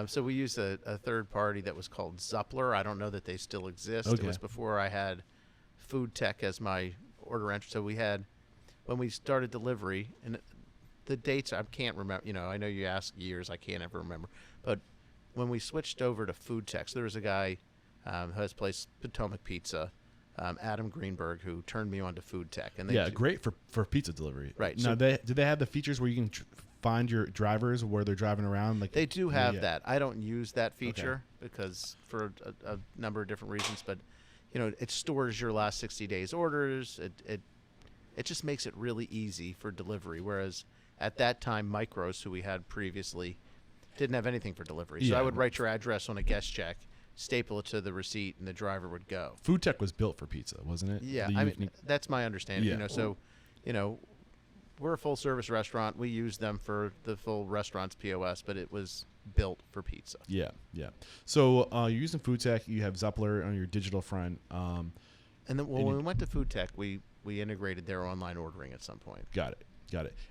So we used a third party that was called Zuppler. I don't know that they still exist.
Okay.
It was before I had Food Tech as my order entry. So we had, when we started delivery, and the dates I can't remember. I know you ask years, I can't ever remember. But when we switched over to Food Tech, so there was a guy who has a place, Potomac Pizza, Adam Greenberg, who turned me on to Food Tech. And
great for pizza delivery.
Right.
Now, do they have the features where you can find your drivers where they're driving around? Like
they do have that. I don't use that feature because for a number of different reasons, but it stores your last 60 days orders. It just makes it really easy for delivery. Whereas at that time, Micros, who we had previously, didn't have anything for delivery. So I would write your address on a guest check, staple it to the receipt, and the driver would go.
Food Tech was built for pizza, wasn't it?
Yeah, that's my understanding.
Yeah.
We're a full-service restaurant. We use them for the full restaurant's POS, but it was built for pizza.
Yeah. So you're using Food Tech. You have Zuppler on your digital front.
And then when we went to Food Tech, we integrated their online ordering at some point.
Got it.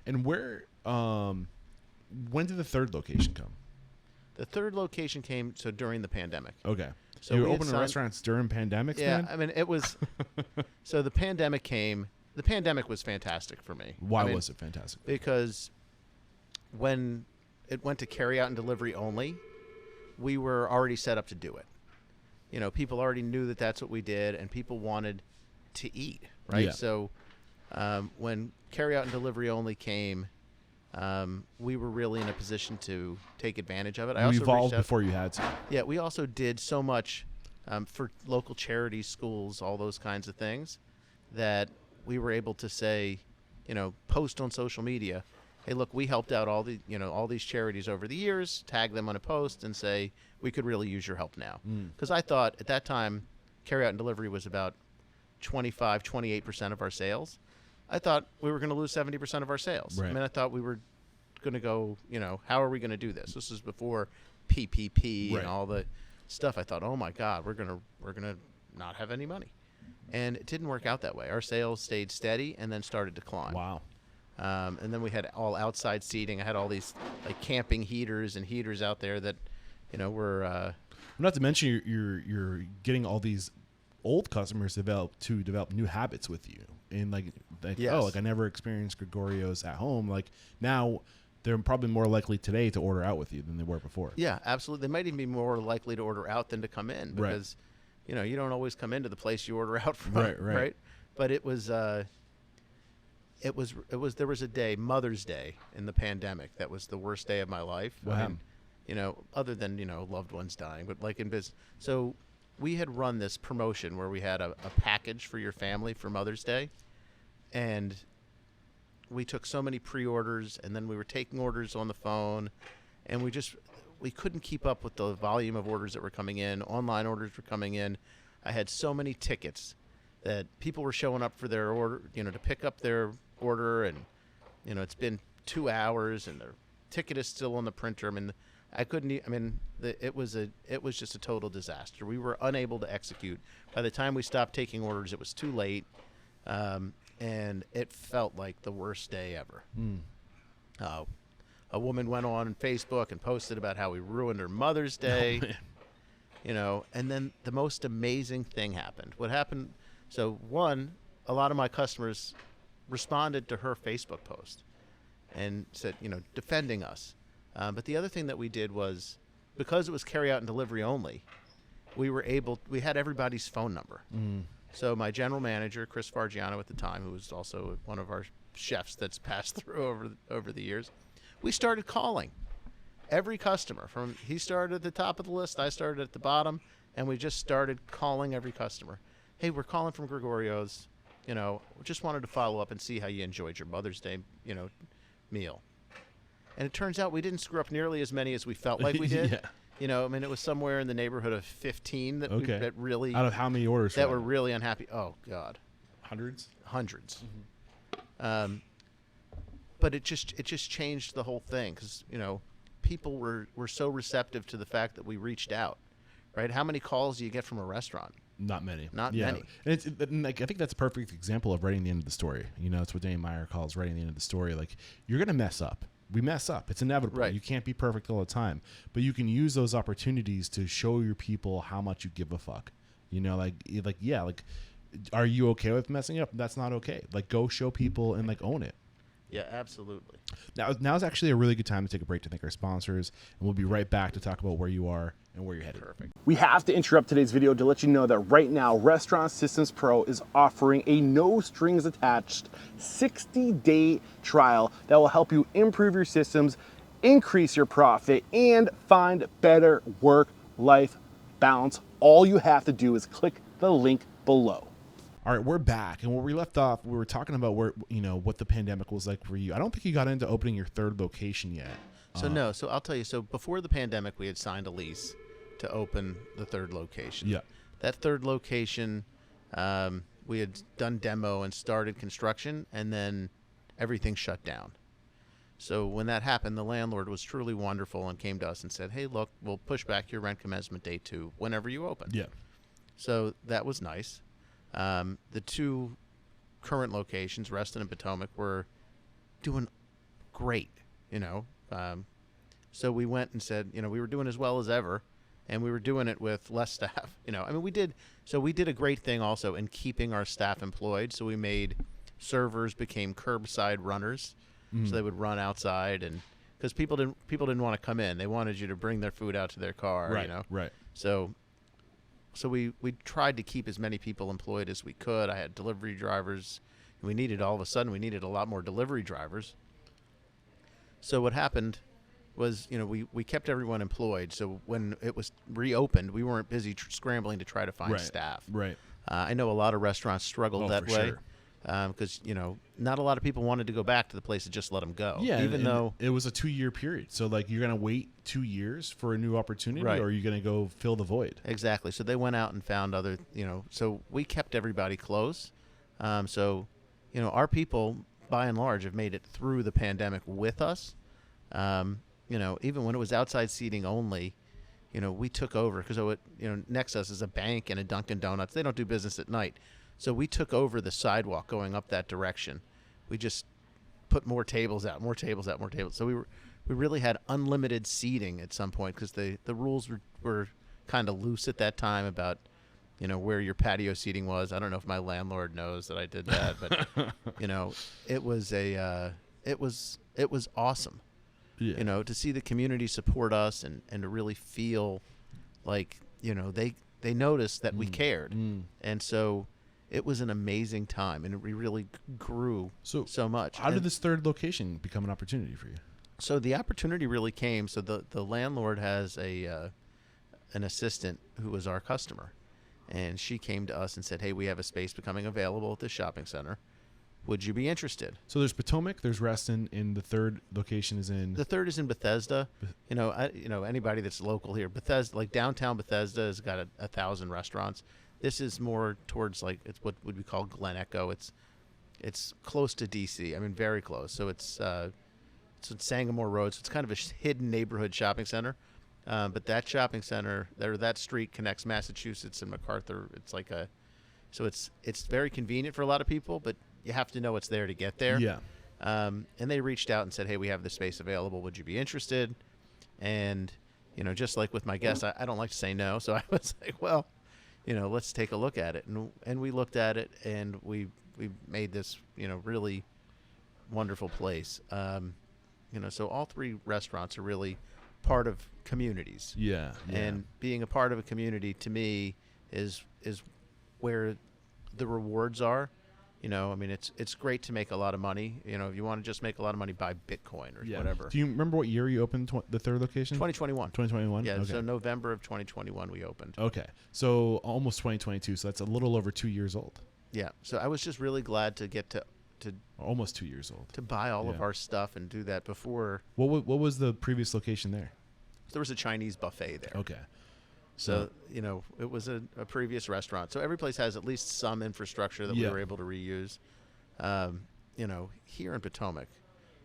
And where? When did the third location come?
The third location came during the pandemic.
Okay.
So
you were opening restaurants during pandemics,
yeah,
man?
I mean, it was. So the pandemic came. The pandemic was fantastic for me.
Why was it fantastic?
Because when it went to carry out and delivery only, we were already set up to do it. People already knew that that's what we did, and people wanted to eat, right?
Yeah.
So when carry out and delivery only came, we were really in a position to take advantage of it.
You evolved before you had to.
Yeah, we also did so much for local charities, schools, all those kinds of things, that we were able to say, post on social media, hey, look, we helped out all these charities over the years, tag them on a post and say, we could really use your help now. Because I thought at that time, carry out and delivery was about 25, 28% of our sales. I thought we were going to lose 70% of our sales.
Right.
I mean, I thought we were going to go, how are we going to do this? This is before PPP
Right.
and all the stuff. I thought, oh my God, we're going to not have any money. And it didn't work out that way. Our sales stayed steady and then started to climb.
Wow.
And then we had all outside seating. I had all these like camping heaters and heaters out there that, were.
Not to mention you're getting all these old customers to develop new habits with you, and
Yes.
I never experienced Gregorio's at home. Like now, they're probably more likely today to order out with you than they were before.
Yeah, absolutely. They might even be more likely to order out than to come in because, you don't always come into the place you order out from.
Right.
But it was there was a day, Mother's Day in the pandemic, that was the worst day of my life.
What happened?
Other than, loved ones dying, but like in business. So we had run this promotion where we had a package for your family for Mother's Day. And we took so many pre-orders, and then we were taking orders on the phone, and we couldn't keep up with the volume of orders that were coming in. Online orders were coming in. I had so many tickets that people were showing up for their order, to pick up their order, and it's been 2 hours and their ticket is still on the printer. I mean, it was just a total disaster. We were unable to execute. By the time we stopped taking orders, it was too late. And it felt like the worst day ever. A woman went on Facebook and posted about how we ruined her Mother's Day. And then the most amazing thing happened. What happened? So one, a lot of my customers responded to her Facebook post and said, defending us. But the other thing that we did was, because it was carry out and delivery only, we had everybody's phone number. So my general manager, Chris Fargiano at the time, who was also one of our chefs that's passed through over the years, we started calling every customer. He started at the top of the list, I started at the bottom, and we just started calling every customer. Hey, we're calling from Gregorio's. Just wanted to follow up and see how you enjoyed your Mother's Day, meal. And it turns out we didn't screw up nearly as many as we felt like we did.
Yeah.
It was somewhere in the neighborhood of 15 that that really
out of how many orders
that were really unhappy. Oh God,
hundreds.
But it just changed the whole thing because people were so receptive to the fact that we reached out. Right? How many calls do you get from a restaurant?
Not many.
Not many.
And I think that's a perfect example of writing the end of the story. It's what Danny Meyer calls writing the end of the story. Like, you're gonna mess up. we mess up. It's inevitable.
Right.
You can't be perfect all the time, but you can use those opportunities to show your people how much you give a fuck. You know, are you okay with messing up? That's not okay. Like, go show people and like own it.
Yeah, absolutely.
Now's actually a really good time to take a break to thank our sponsors, and we'll be right back to talk about where you are and where you're headed.
Perfect.
We have to interrupt today's video to let you know that right now Restaurant Systems Pro is offering a no strings attached 60-day trial that will help you improve your systems, increase your profit, and find better work-life balance. All you have to do is click the link below.
All right, we're back, and where we left off, we were talking about what the pandemic was like for you. I don't think you got into opening your third location yet.
So I'll tell you. So before the pandemic, we had signed a lease to open the third location.
Yeah.
That third location, we had done demo and started construction, and then everything shut down. So when that happened, the landlord was truly wonderful and came to us and said, "Hey, look, we'll push back your rent commencement date to whenever you open."
Yeah.
So that was nice. The two current locations, Reston and Potomac, were doing great, so we went and said, we were doing as well as ever, and we were doing it with less staff. We did a great thing also in keeping our staff employed. So we made servers became curbside runners, so they would run outside, and because people didn't want to come in, they wanted you to bring their food out to their car.
Right. Right.
So we tried to keep as many people employed as we could. I had delivery drivers. We needed a lot more delivery drivers. So what happened was, we kept everyone employed. So when it was reopened, we weren't busy scrambling to try to find staff.
Right.
I know a lot of restaurants struggled that way.
Sure.
Because not a lot of people wanted to go back to the place and just let them go.
Yeah,
even though
it was a 2-year period. So like, you're gonna wait 2 years for a new opportunity,
Right.
or are you gonna go fill the void?
Exactly. So they went out and found other, so we kept everybody close. Our people, by and large, have made it through the pandemic with us. Even when it was outside seating only, we took over because, next to us is a bank and a Dunkin' Donuts. They don't do business at night. So we took over the sidewalk going up that direction. We just put more tables out. So we really had unlimited seating at some point because the rules were kind of loose at that time about, where your patio seating was. I don't know if my landlord knows that I did that, but it was awesome.
Yeah.
To see the community support us and to really feel like, they noticed that we cared. And so it was an amazing time, and we really grew so much.
How did this third location become an opportunity for you?
So the opportunity really came. So the landlord has an assistant who was our customer, and she came to us and said, "Hey, we have a space becoming available at this shopping center. Would you be interested?"
So there's Potomac, there's Reston, and the third location is in...
The third is in Bethesda. Anybody that's local here, Bethesda, like downtown Bethesda, has got 1,000 restaurants. This is more towards it's what would we call Glen Echo. It's close to DC. I mean, very close. So it's Sangamore Road. So it's kind of a hidden neighborhood shopping center. But that shopping center, that street connects Massachusetts and MacArthur. So it's very convenient for a lot of people, but you have to know it's there to get there.
Yeah.
And they reached out and said, "Hey, we have this space available. Would you be interested?" And just like with my guests, I don't like to say no. So I was like, well, let's take a look at it. And we looked at it, and we made this, really wonderful place. So all three restaurants are really part of communities.
Yeah.
And being a part of a community, to me, is where the rewards are. It's great to make a lot of money. If you want to just make a lot of money, buy Bitcoin or whatever.
Do you remember what year you opened the third location?
2021.
2021?
Yeah,
okay.
So November of 2021 we opened.
Okay. So almost 2022. So that's a little over 2 years old.
Yeah. So I was just really glad to get to
almost 2 years old.
To buy all of our stuff and do that before.
What was the previous location there?
There was a Chinese buffet there.
Okay.
So, it was a previous restaurant. So every place has at least some infrastructure that we were able to reuse. Here in Potomac,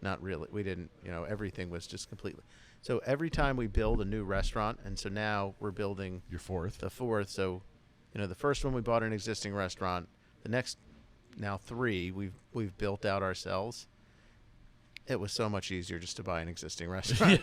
not really. We didn't, everything was just completely. So every time we build a new restaurant, and so now we're building
your fourth.
The fourth. So, the first one we bought an existing restaurant. The next, now 3, we've built out ourselves. It was so much easier just to buy an existing restaurant.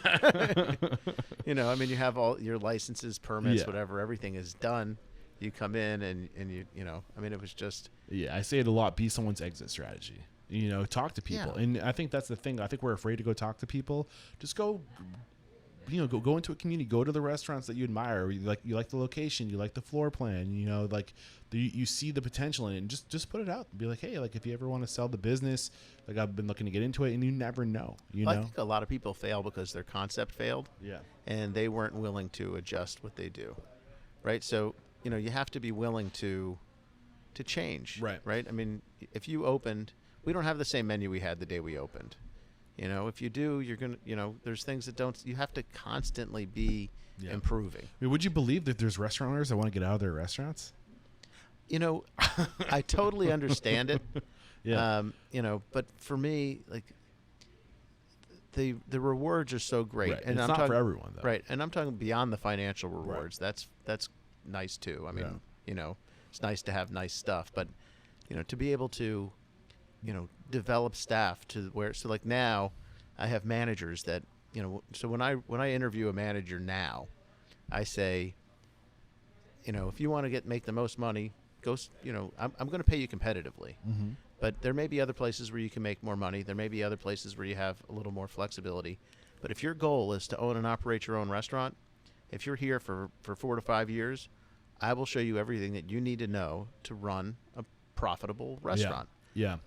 You know, I mean, you have all your licenses, permits,
Yeah.
whatever, everything is done. You come in and you know, I mean, it was just,
Yeah, I say it a lot. Be someone's exit strategy. You know, talk to people,
Yeah.
and I think that's the thing. I think we're afraid to go talk to people. Just go, you know, go into a community. Go to the restaurants that you admire. You like the location. You like the floor plan. You know, like you see the potential in it, and just put it out. Be like, hey, like if you ever want to sell the business, like I've been looking to get into it, and you never know. You
I
know,
think a lot of people fail because their concept failed.
yeah,
And they weren't willing to adjust what they do, right? So, you know, you have to be willing to change,
Right.
I mean, if you opened, we don't have the same menu we had the day we opened. You know, if you do, you're going to, you know, there's things that don't, you have to constantly be
Yeah.
improving.
I mean, would you believe that there's restaurant owners that want to get out of their restaurants?
You know, I totally understand it.
Yeah.
You know, but for me, like, the rewards are so great.
Right.
And
It's
I'm
not
talking,
for everyone, though.
Right. And I'm talking beyond the financial rewards. That's nice too. I mean,
Yeah.
you know, it's nice to have nice stuff, but you know, to be able to, you know, develop staff to where, so like now I have managers that, you know, so when I interview a manager now, I say, you know, if you want to make the most money, you know, I'm going to pay you competitively.
Mm-hmm.
But there may be other places where you can make more money. There may be other places where you have a little more flexibility. But if your goal is to own and operate your own restaurant, if you're here for 4 to 5 years, I will show you everything that you need to know to run a profitable restaurant.
Yeah.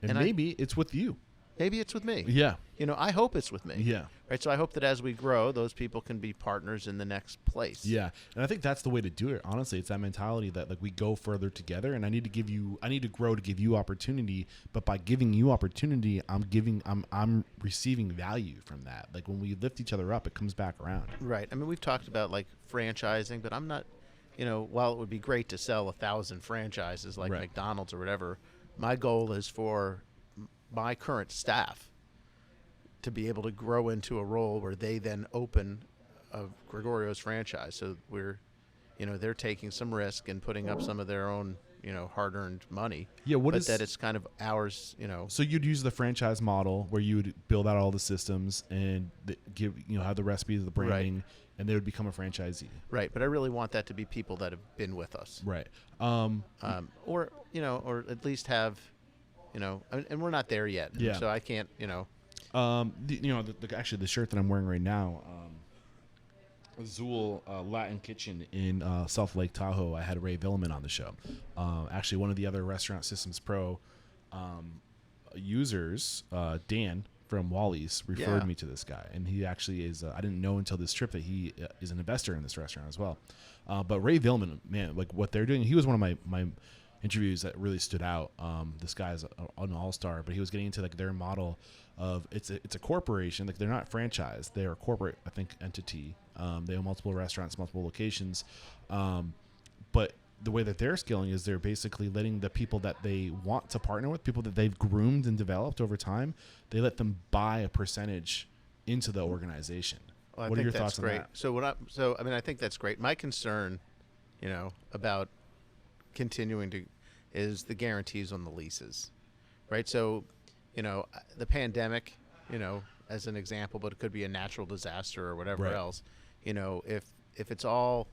And
And
maybe it's with you.
Maybe it's with me.
Yeah.
You know, I hope it's with me.
Yeah.
Right. So I hope that as we grow, those people can be partners in the next place.
Yeah. And I think that's the way to do it. Honestly, it's that mentality that like we go further together, and I need to grow to give you opportunity, but by giving you opportunity, I'm receiving value from that. Like when we lift each other up, it comes back around.
Right. I mean, we've talked about like franchising, but I'm not, you know, while it would be great to sell 1,000 franchises like
Right.
McDonald's or whatever, my goal is for my current staff to be able to grow into a role where they then open a Gregorio's franchise. So we're, you know, they're taking some risk and putting up some of their own, you know, hard-earned money.
Yeah,
but that it's kind of ours, you know.
So you'd use the franchise model where you would build out all the systems and have the recipes, the branding, and they would become a franchisee.
Right, but I really want that to be people that have been with us.
Right.
Or, you know, or at least have, you know, and we're not there yet.
Yeah.
So I can't, you know.
Actually, the shirt that I'm wearing right now, Azul Latin Kitchen in South Lake Tahoe. I had Ray Villeman on the show. Actually, one of the other Restaurant Systems Pro users, Dan from Wally's, referred me to this guy, and he actually is. I didn't know until this trip that he is an investor in this restaurant as well. But Ray Villeman, man, like what they're doing, he was one of my interviews that really stood out. This guy's an all-star, but he was getting into like their model of it's a corporation. Like they're not franchised; they are a corporate, I think, entity. They own multiple restaurants, multiple locations, but the way that they're scaling is they're basically letting the people that they want to partner with, people that they've groomed and developed over time, they let them buy a percentage into the organization.
Well,
What are your thoughts on
great.
that?
I mean, I think that's great. My concern, you know, about continuing to is the guarantees on the leases, right? So, you know, the pandemic, you know, as an example, but it could be a natural disaster or whatever
Right.
else. You know, if it's all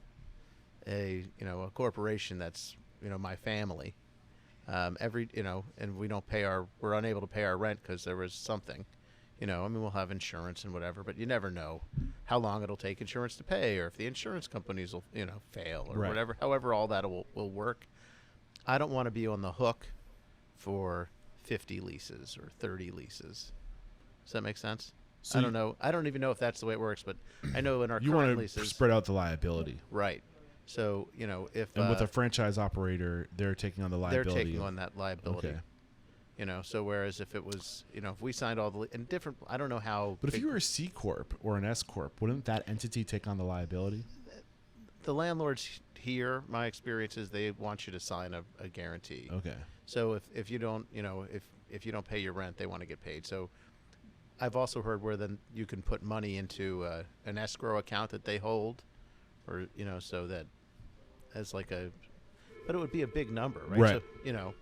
a corporation that's, you know, my family, you know, and we're unable to pay our rent because there was something, you know, I mean, we'll have insurance and whatever, but you never know how long it'll take insurance to pay, or if the insurance companies will, you know, fail or
Right.
whatever, however all that will work. I don't want to be on the hook for 50 leases or 30 leases. Does that make sense?
So
I don't know. I don't even know if that's the way it works, but I know in our
You
current
want to
leases,
spread out the liability.
right? So, you know, if
And with a franchise operator, they're taking on the
they're
liability.
taking on that liability,
Okay.
you know, so whereas if it was, you know, if we signed all the and different, I don't know how.
But if
big-
you were a C corp or an S corp, wouldn't that entity take on the liability?
the landlords here, my experience is they want you to sign a guarantee.
Okay.
So if you don't, you know, if you don't pay your rent, they want to get paid. So I've also heard where then you can put money into an escrow account that they hold, or, you know, so that as like but it would be a big number, right?
Right.
So, you know,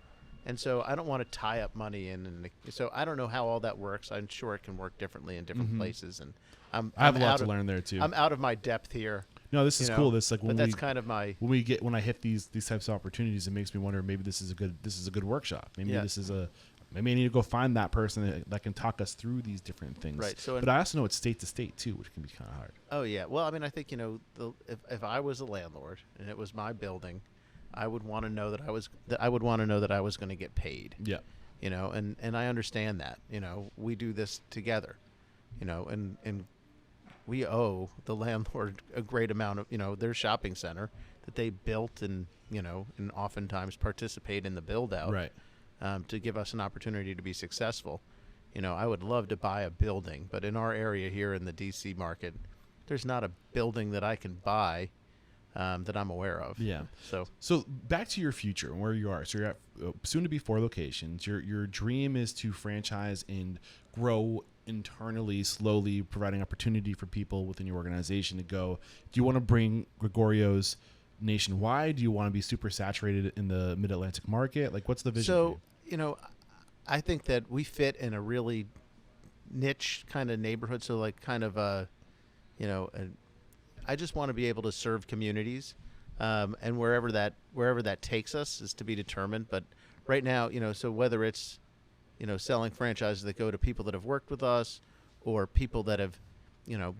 And so I don't want to tie up money in, and so I don't know how all that works. I'm sure it can work differently in different places, and
I have a lot to learn there too.
I'm out of my depth here.
No, this is cool. This like
but that's kind of my
when I hit these types of opportunities, it makes me wonder maybe this is a good workshop. Maybe maybe I need to go find that person that can talk us through these different things.
Right. So
but I also know it's state to state too, which can be kind of hard.
Oh yeah. Well, I mean, I think if I was a landlord and it was my building, I would want to know that I was going to get paid.
Yeah.
And I understand that. We do this together. And we owe the landlord a great amount of their shopping center that they built and oftentimes participate in the build out.
Right.
To give us an opportunity to be successful. I would love to buy a building, but in our area here in the DC market, there's not a building that I can buy that I'm aware of.
Yeah.
So
back to your future and where you are. So you're at soon to be 4 locations. Your dream is to franchise and grow internally, slowly providing opportunity for people within your organization to go. Do you want to bring Gregorio's nationwide? Do you want to be super saturated in the Mid-Atlantic market? Like, what's the vision?
So, I think that we fit in a really niche kind of neighborhood. So like kind of I just want to be able to serve communities, and wherever that takes us is to be determined. But right now, so whether it's, selling franchises that go to people that have worked with us, or people that have,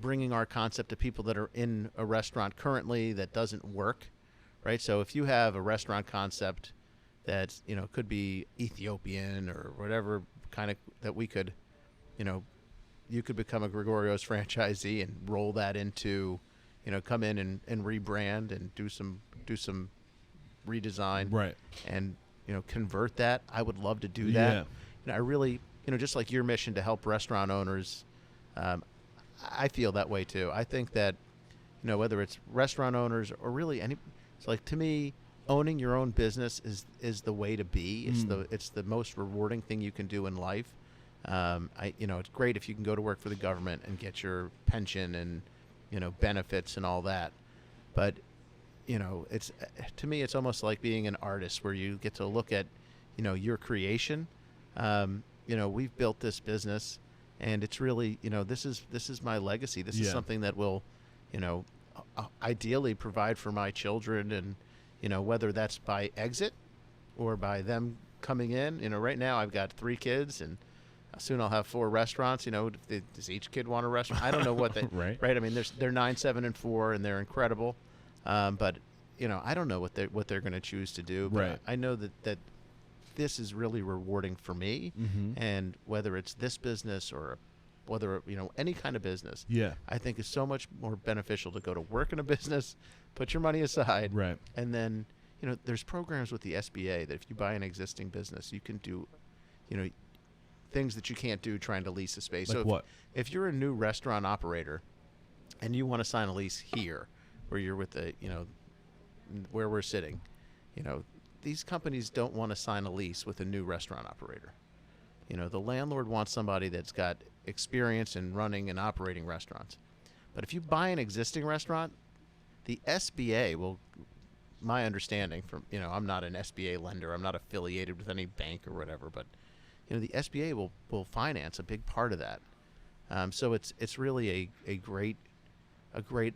bringing our concept to people that are in a restaurant currently that doesn't work, right? So if you have a restaurant concept that, could be Ethiopian or whatever kind of that we could, you could become a Gregorio's franchisee and roll that into, come in and rebrand and do some redesign,
right?
And convert that. I would love to do that. I really, just like your mission to help restaurant owners, I feel that way too. I think that, whether it's restaurant owners or really it's like, to me, owning your own business is the way to be. It's the most rewarding thing you can do in life. It's great if you can go to work for the government and get your pension and, benefits and all that. But, it's, to me, it's almost like being an artist where you get to look at, your creation. We've built this business, and it's really, this is my legacy. This is something that will, ideally provide for my children, and, whether that's by exit or by them coming in. Right now I've got 3 kids, and soon I'll have 4 restaurants. Does each kid want a restaurant? I don't know what they
right.
I mean, they're 9, 7, and 4, and they're incredible. But I don't know what they're going to choose to do. But
right.
I know that this is really rewarding for me, and whether it's this business or whether any kind of business, I think is so much more beneficial to go to work in a business, put your money aside,
right,
and then there's programs with the SBA that if you buy an existing business, you can do things that you can't do trying to lease a space.
Like
so
what?
If you're a new restaurant operator and you want to sign a lease here, where you're with the where we're sitting, these companies don't want to sign a lease with a new restaurant operator. The landlord wants somebody that's got experience in running and operating restaurants. But if you buy an existing restaurant, the SBA will, my understanding from, I'm not an SBA lender, I'm not affiliated with any bank or whatever, but, the SBA will finance a big part of that. So it's really a great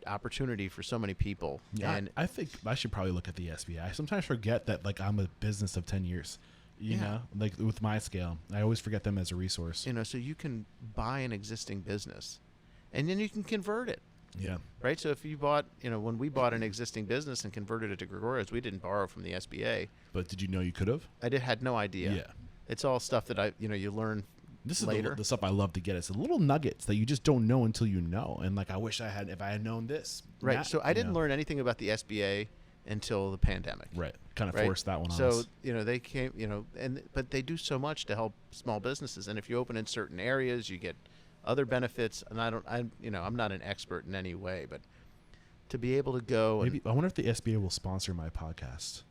opportunity for so many people.
Yeah,
and
I think I should probably look at the SBA. I sometimes forget that I'm a business of 10 years, you know, like with my scale. I always forget them as a resource.
So you can buy an existing business and then you can convert it.
Yeah.
Right. So if you bought, when we bought an existing business and converted it to Gregorio's, we didn't borrow from the SBA.
But did you know you could have?
Had no idea.
Yeah.
It's all stuff that you learn.
This is
later.
The stuff I love to get. It's the little nuggets that you just don't know until you know. And I wish if I had known this.
Right. So I didn't learn anything about the SBA until the pandemic.
Right. Kind of forced that one on
so,
us.
they came, but they do so much to help small businesses. And if you open in certain areas, you get other benefits. And I'm not an expert in any way, but to be able to go.
Maybe I wonder if the SBA will sponsor my podcast.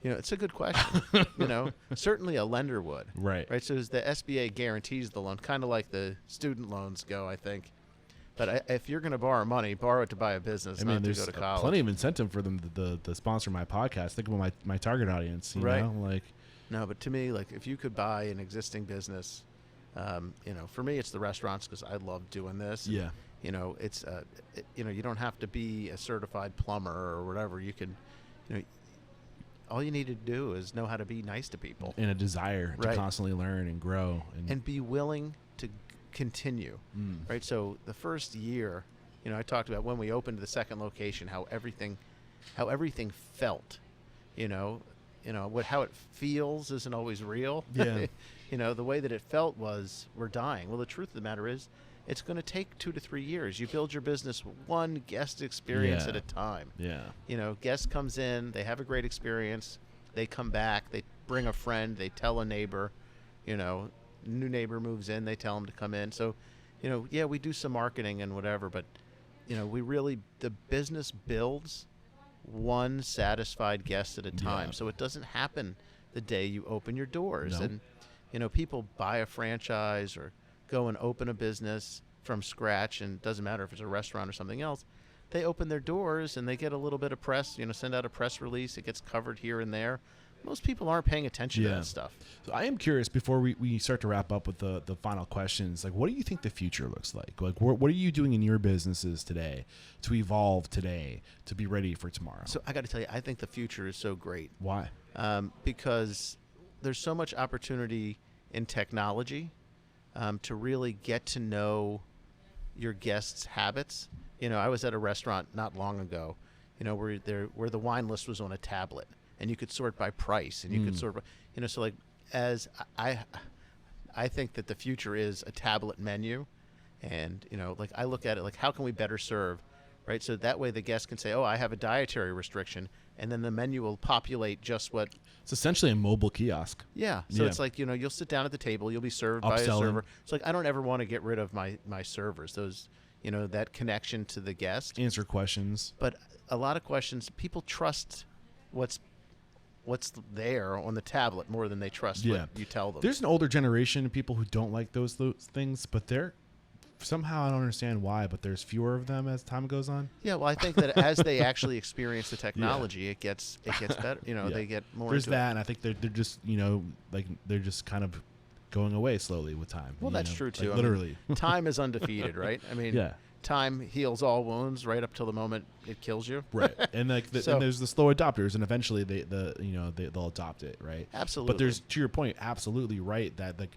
It's a good question. Certainly a lender would.
Right.
Right. So the SBA guarantees the loan, kind of like the student loans go, I think. But if you're going to borrow money, borrow it to buy a business, not to go to college.
There's plenty of incentive for them to sponsor my podcast. Think about my target audience. You know?
No, but to me, like if you could buy an existing business, you know, for me it's the restaurants because I love doing this.
Yeah.
You know, it's you know, you don't have to be a certified plumber or whatever. You can, you know, all you need to do is know how to be nice to people
And a desire to
Right.
constantly learn and grow
and be willing to continue. Right. So the first year, you know, I talked about when we opened the second location, how everything felt. You know, how it feels isn't always real.
Yeah.
You know, the way that it felt was we're dying. Well, the truth of the matter is, it's going to take 2 to 3 years. You build your business one guest experience
Yeah.
at a time.
Yeah.
You know, guest comes in, they have a great experience, they come back, they bring a friend, they tell a neighbor, you know, new neighbor moves in, they tell them to come in. So, you know, yeah, we do some marketing and whatever, but, you know, the business builds one satisfied guest at a time.
Yeah.
So it doesn't happen the day you open your doors.
No.
And, you know, people buy a franchise or go and open a business from scratch, and it doesn't matter if it's a restaurant or something else. They open their doors and they get a little bit of press, you know, send out a press release. It gets covered here and there. Most people aren't paying attention to
Yeah.
that stuff.
So I am curious before we start to wrap up with the final questions, like what do you think the future looks like? Like what are you doing in your businesses today to evolve today to be ready for tomorrow?
So I got to tell you, I think the future is so great
Why?
because there's so much opportunity in technology to really get to know your guests' habits. You know, I was at a restaurant not long ago, you know, where the wine list was on a tablet, and you could sort by price, and you could sort by, you know, so like as I think that the future is a tablet menu, and you know, like I look at it like how can we better serve, right? So that way the guest can say, oh, I have a dietary restriction, and then the menu will populate just what.
It's essentially a mobile kiosk.
Yeah. So
Yeah.
it's like, you know, you'll sit down at the table, you'll be served by a
Upselling.
server. It's like I don't ever want to get rid of my servers. Those, you know, that connection to the guest.
Answer questions.
But a lot of questions, people trust what's there on the tablet more than they trust
Yeah.
what you tell them.
There's an older generation of people who don't like those things, but they're somehow I don't understand why, but there's fewer of them as time goes on.
Yeah, well, I think that as they actually experience the technology, it gets better. You know,
Yeah.
they get more.
There's
into
that,
It.
and I think they're just, you know, like they're just kind of going away slowly with time.
Well,
you
that's
know?
true
Like,
too. I mean,
literally.
time is undefeated, right? I mean,
Yeah.
time heals all wounds right up till the moment it kills you.
Right, and like
So-
and there's the slow adopters, and eventually they'll adopt it, right?
Absolutely.
But there's, to your point, absolutely right that like,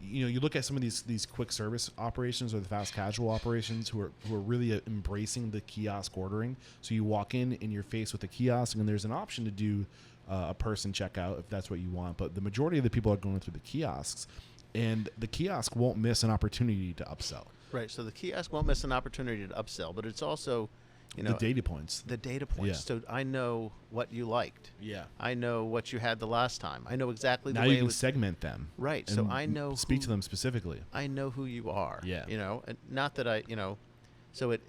you know, you look at some of these quick service operations or the fast casual operations who are really embracing the kiosk ordering. So you walk in and you're faced with a kiosk, and there's an option to do a person checkout if that's what you want. But the majority of the people are going through the kiosks, and the kiosk won't miss an opportunity to upsell.
Right. So the kiosk won't miss an opportunity to upsell, but it's also, you know,
The data points.
the data points.
Yeah.
So I know what you liked.
Yeah.
I know what you had the last time. I know exactly the
Now
way
you
it
can
was.
segment them.
Right. So
and
I know
speak
who-
to them specifically.
I know who you are.
Yeah.
You know, and not that I, you know, so it,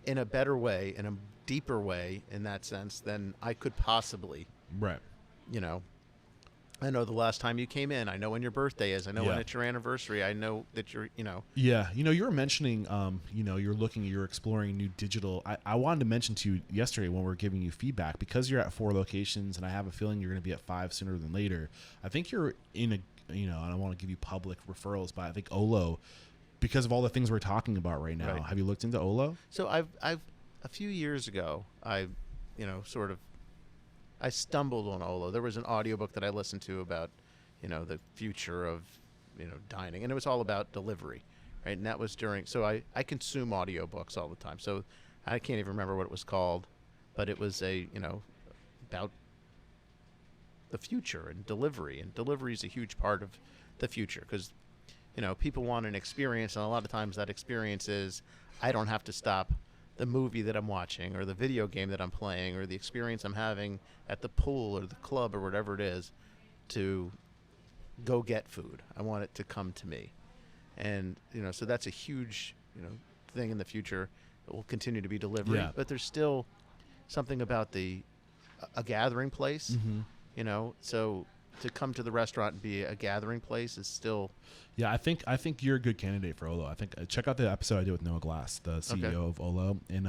in a better way, in a deeper way, in that sense, than I could possibly,
Right.
you know. I know the last time you came in. I know when your birthday is. I know when
Yeah.
it's your anniversary. I know that you're, you know.
Yeah, you know, you were mentioning, you know, you're exploring new digital. I wanted to mention to you yesterday when we were giving you feedback, because you're at 4 locations, and I have a feeling you're going to be at 5 sooner than later. I think you're in a, you know, I don't want to give you public referrals, but I think Olo, because of all the things we're talking about right now.
Right.
Have you looked into Olo?
So I've a few years ago, you know, sort of, I stumbled on Olo. There was an audiobook that I listened to about, you know, the future of, you know, dining, and it was all about delivery, right? And that was during, so I consume audiobooks all the time. So I can't even remember what it was called, but it was a, you know, about the future and delivery is a huge part of the future because, you know, people want an experience, and a lot of times that experience is I don't have to stop the movie that I'm watching or the video game that I'm playing or the experience I'm having at the pool or the club or whatever it is to go get food. I want it to come to me. And, you know, so that's a huge, you know, thing in the future that will continue to be delivery.
Yeah.
But there's still something about a gathering place, you know, so to come to the restaurant and be a gathering place is still.
Yeah, I think you're a good candidate for Olo. I think check out the episode I did with Noah Glass, the CEO of Olo, and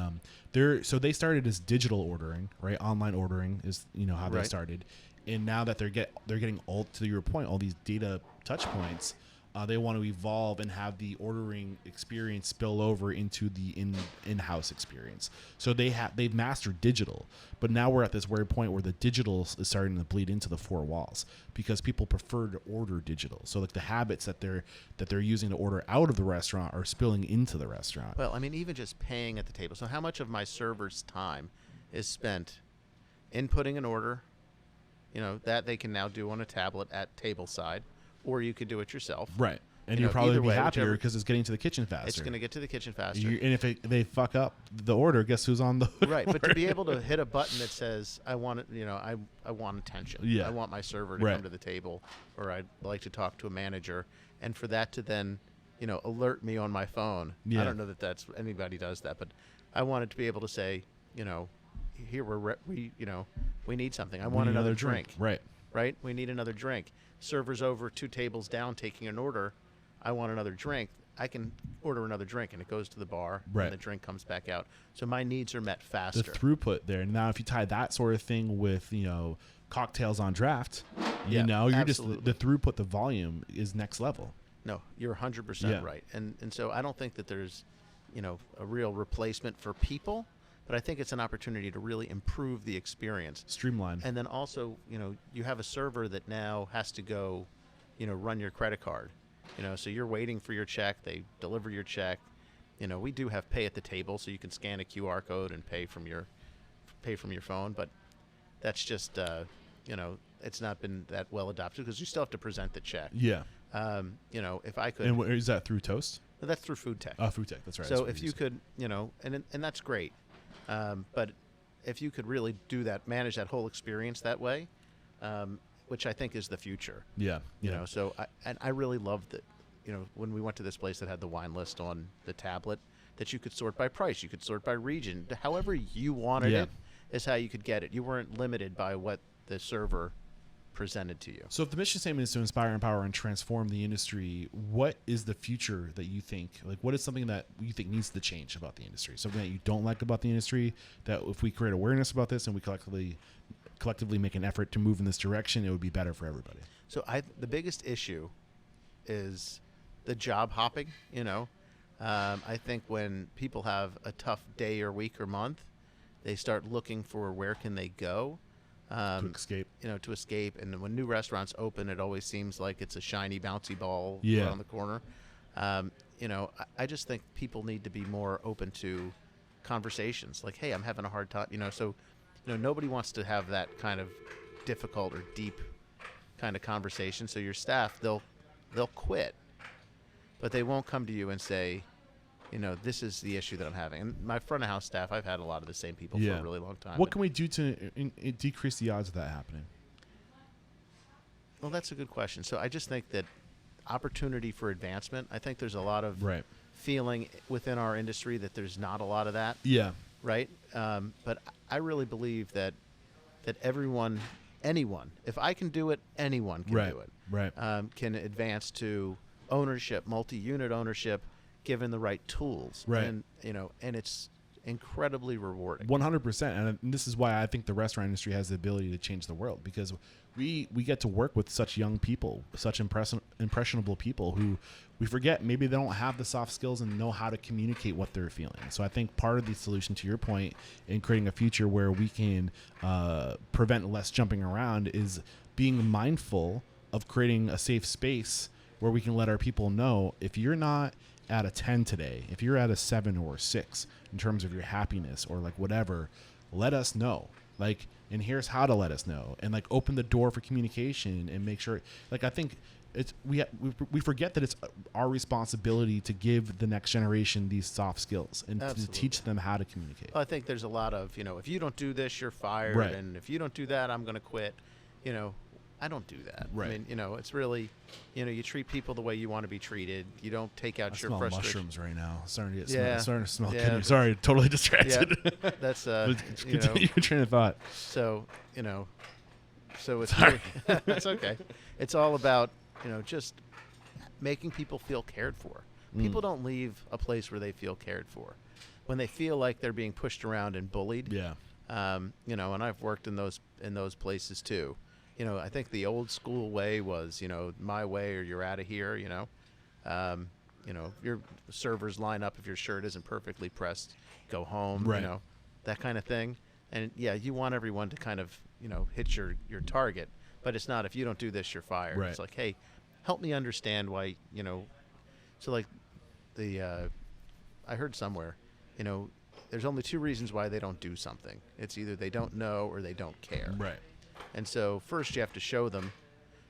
they started as digital ordering, right? Online ordering is, you know, how they
Right.
started, And now that they're getting all, to your point, all these data touch points, they want to evolve and have the ordering experience spill over into the in-house experience. So they've mastered digital, but now we're at this weird point where the digital is starting to bleed into the four walls because people prefer to order digital. So like the habits that they're using to order out of the restaurant are spilling into the restaurant.
Well, I mean, even just paying at the table. So how much of my server's time is spent inputting an order, that they can now do on a tablet at table side, or you could do it yourself.
Right. And you'll probably be happier
whichever,
because it's getting to the kitchen faster.
It's going to get to the kitchen faster.
And if they fuck up the order, guess who's on the
right. But to be able to hit a button that says, I want it, I want attention.
Yeah.
I want my server to come to the table, or I'd like to talk to a manager. And for that to then, alert me on my phone.
Yeah.
I don't know that anybody does that, but I wanted to be able to say, here we need something. I want another drink.
Right.
Right? We need another drink. Server's over 2 tables down taking an order. I want another drink. I can order another drink, and it goes to the bar,
right.
and the drink comes back out. So my needs are met faster.
The throughput there. Now, if you tie that sort of thing with, cocktails on draft, you're
absolutely.
just the throughput, the volume is next level.
No, you're 100% right. And so I don't think that there's, a real replacement for people, but I think it's an opportunity to really improve the experience.
Streamline.
And then also, you have a server that now has to go, run your credit card. So you're waiting for your check. They deliver your check. We do have pay at the table, so you can scan a QR code and pay from your phone. But that's just, it's not been that well adopted because you still have to present the check.
Yeah.
If I could.
And is that through Toast?
That's through Food Tech.
Food Tech. That's right.
So if you could, and that's great. But if you could really do that, manage that whole experience that way, which I think is the future.
Yeah.
So I really loved that, when we went to this place that had the wine list on the tablet, that you could sort by price, you could sort by region, however you wanted it is how you could get it. You weren't limited by what the server presented to you.
So if the mission statement is to inspire, empower, and transform the industry, what is the future that you think, what is something that you think needs to change about the industry? Something that you don't like about the industry, that if we create awareness about this and we collectively make an effort to move in this direction, it would be better for everybody.
So the biggest issue is the job hopping. I think when people have a tough day or week or month, they start looking for where can they go
to escape.
To escape. And when new restaurants open, it always seems like it's a shiny, bouncy ball around the corner. I just think people need to be more open to conversations. Like, hey, I'm having a hard time. So nobody wants to have that kind of difficult or deep kind of conversation. So your staff, they'll quit, but they won't come to you and say, this is the issue that I'm having. And my front of house staff, I've had a lot of the same people for a really long time.
What can we do to decrease the odds of that happening?
Well, that's a good question. So I just think that opportunity for advancement, I think there's a lot of feeling within our industry that there's not a lot of that.
Yeah.
Right? But I really believe that anyone, if I can do it, anyone can do it.
Right.
Can advance to ownership, multi-unit ownership, given the right tools.
Right.
And, and it's incredibly rewarding.
100%. And this is why I think the restaurant industry has the ability to change the world, because we get to work with such young people, such impressionable people who we forget maybe they don't have the soft skills and know how to communicate what they're feeling. So I think part of the solution, to your point, in creating a future where we can prevent less jumping around is being mindful of creating a safe space where we can let our people know, if you're not at a 10 today, if you're at a 7 or a 6 in terms of your happiness or whatever, let us know. And here's how to let us know, and open the door for communication and make sure. I think it's we forget that it's our responsibility to give the next generation these soft skills and to teach them how to communicate.
Well, I think there's a lot of, if you don't do this, you're fired, and if you don't do that, I'm going to quit. I don't do that.
Right.
I mean, it's really, you treat people the way you want to be treated. You don't take out your
smell
frustration.
Mushrooms right now. Starting to smell.
Yeah.
Sorry, totally distracted.
Yeah. That's
continue your train of thought.
So so it's really, it's okay. It's all about just making people feel cared for. People don't leave a place where they feel cared for. When they feel like they're being pushed around and bullied.
Yeah.
And I've worked in those places too. I think the old school way was, my way or you're out of here, your servers line up if your shirt isn't perfectly pressed, go home,
Right.
that kind of thing. And yeah, you want everyone to kind of, hit your target, but it's not, if you don't do this, you're fired.
Right.
It's like, hey, help me understand why, so like I heard somewhere, there's only two reasons why they don't do something. It's either they don't know or they don't care.
Right.
And so first you have to show them.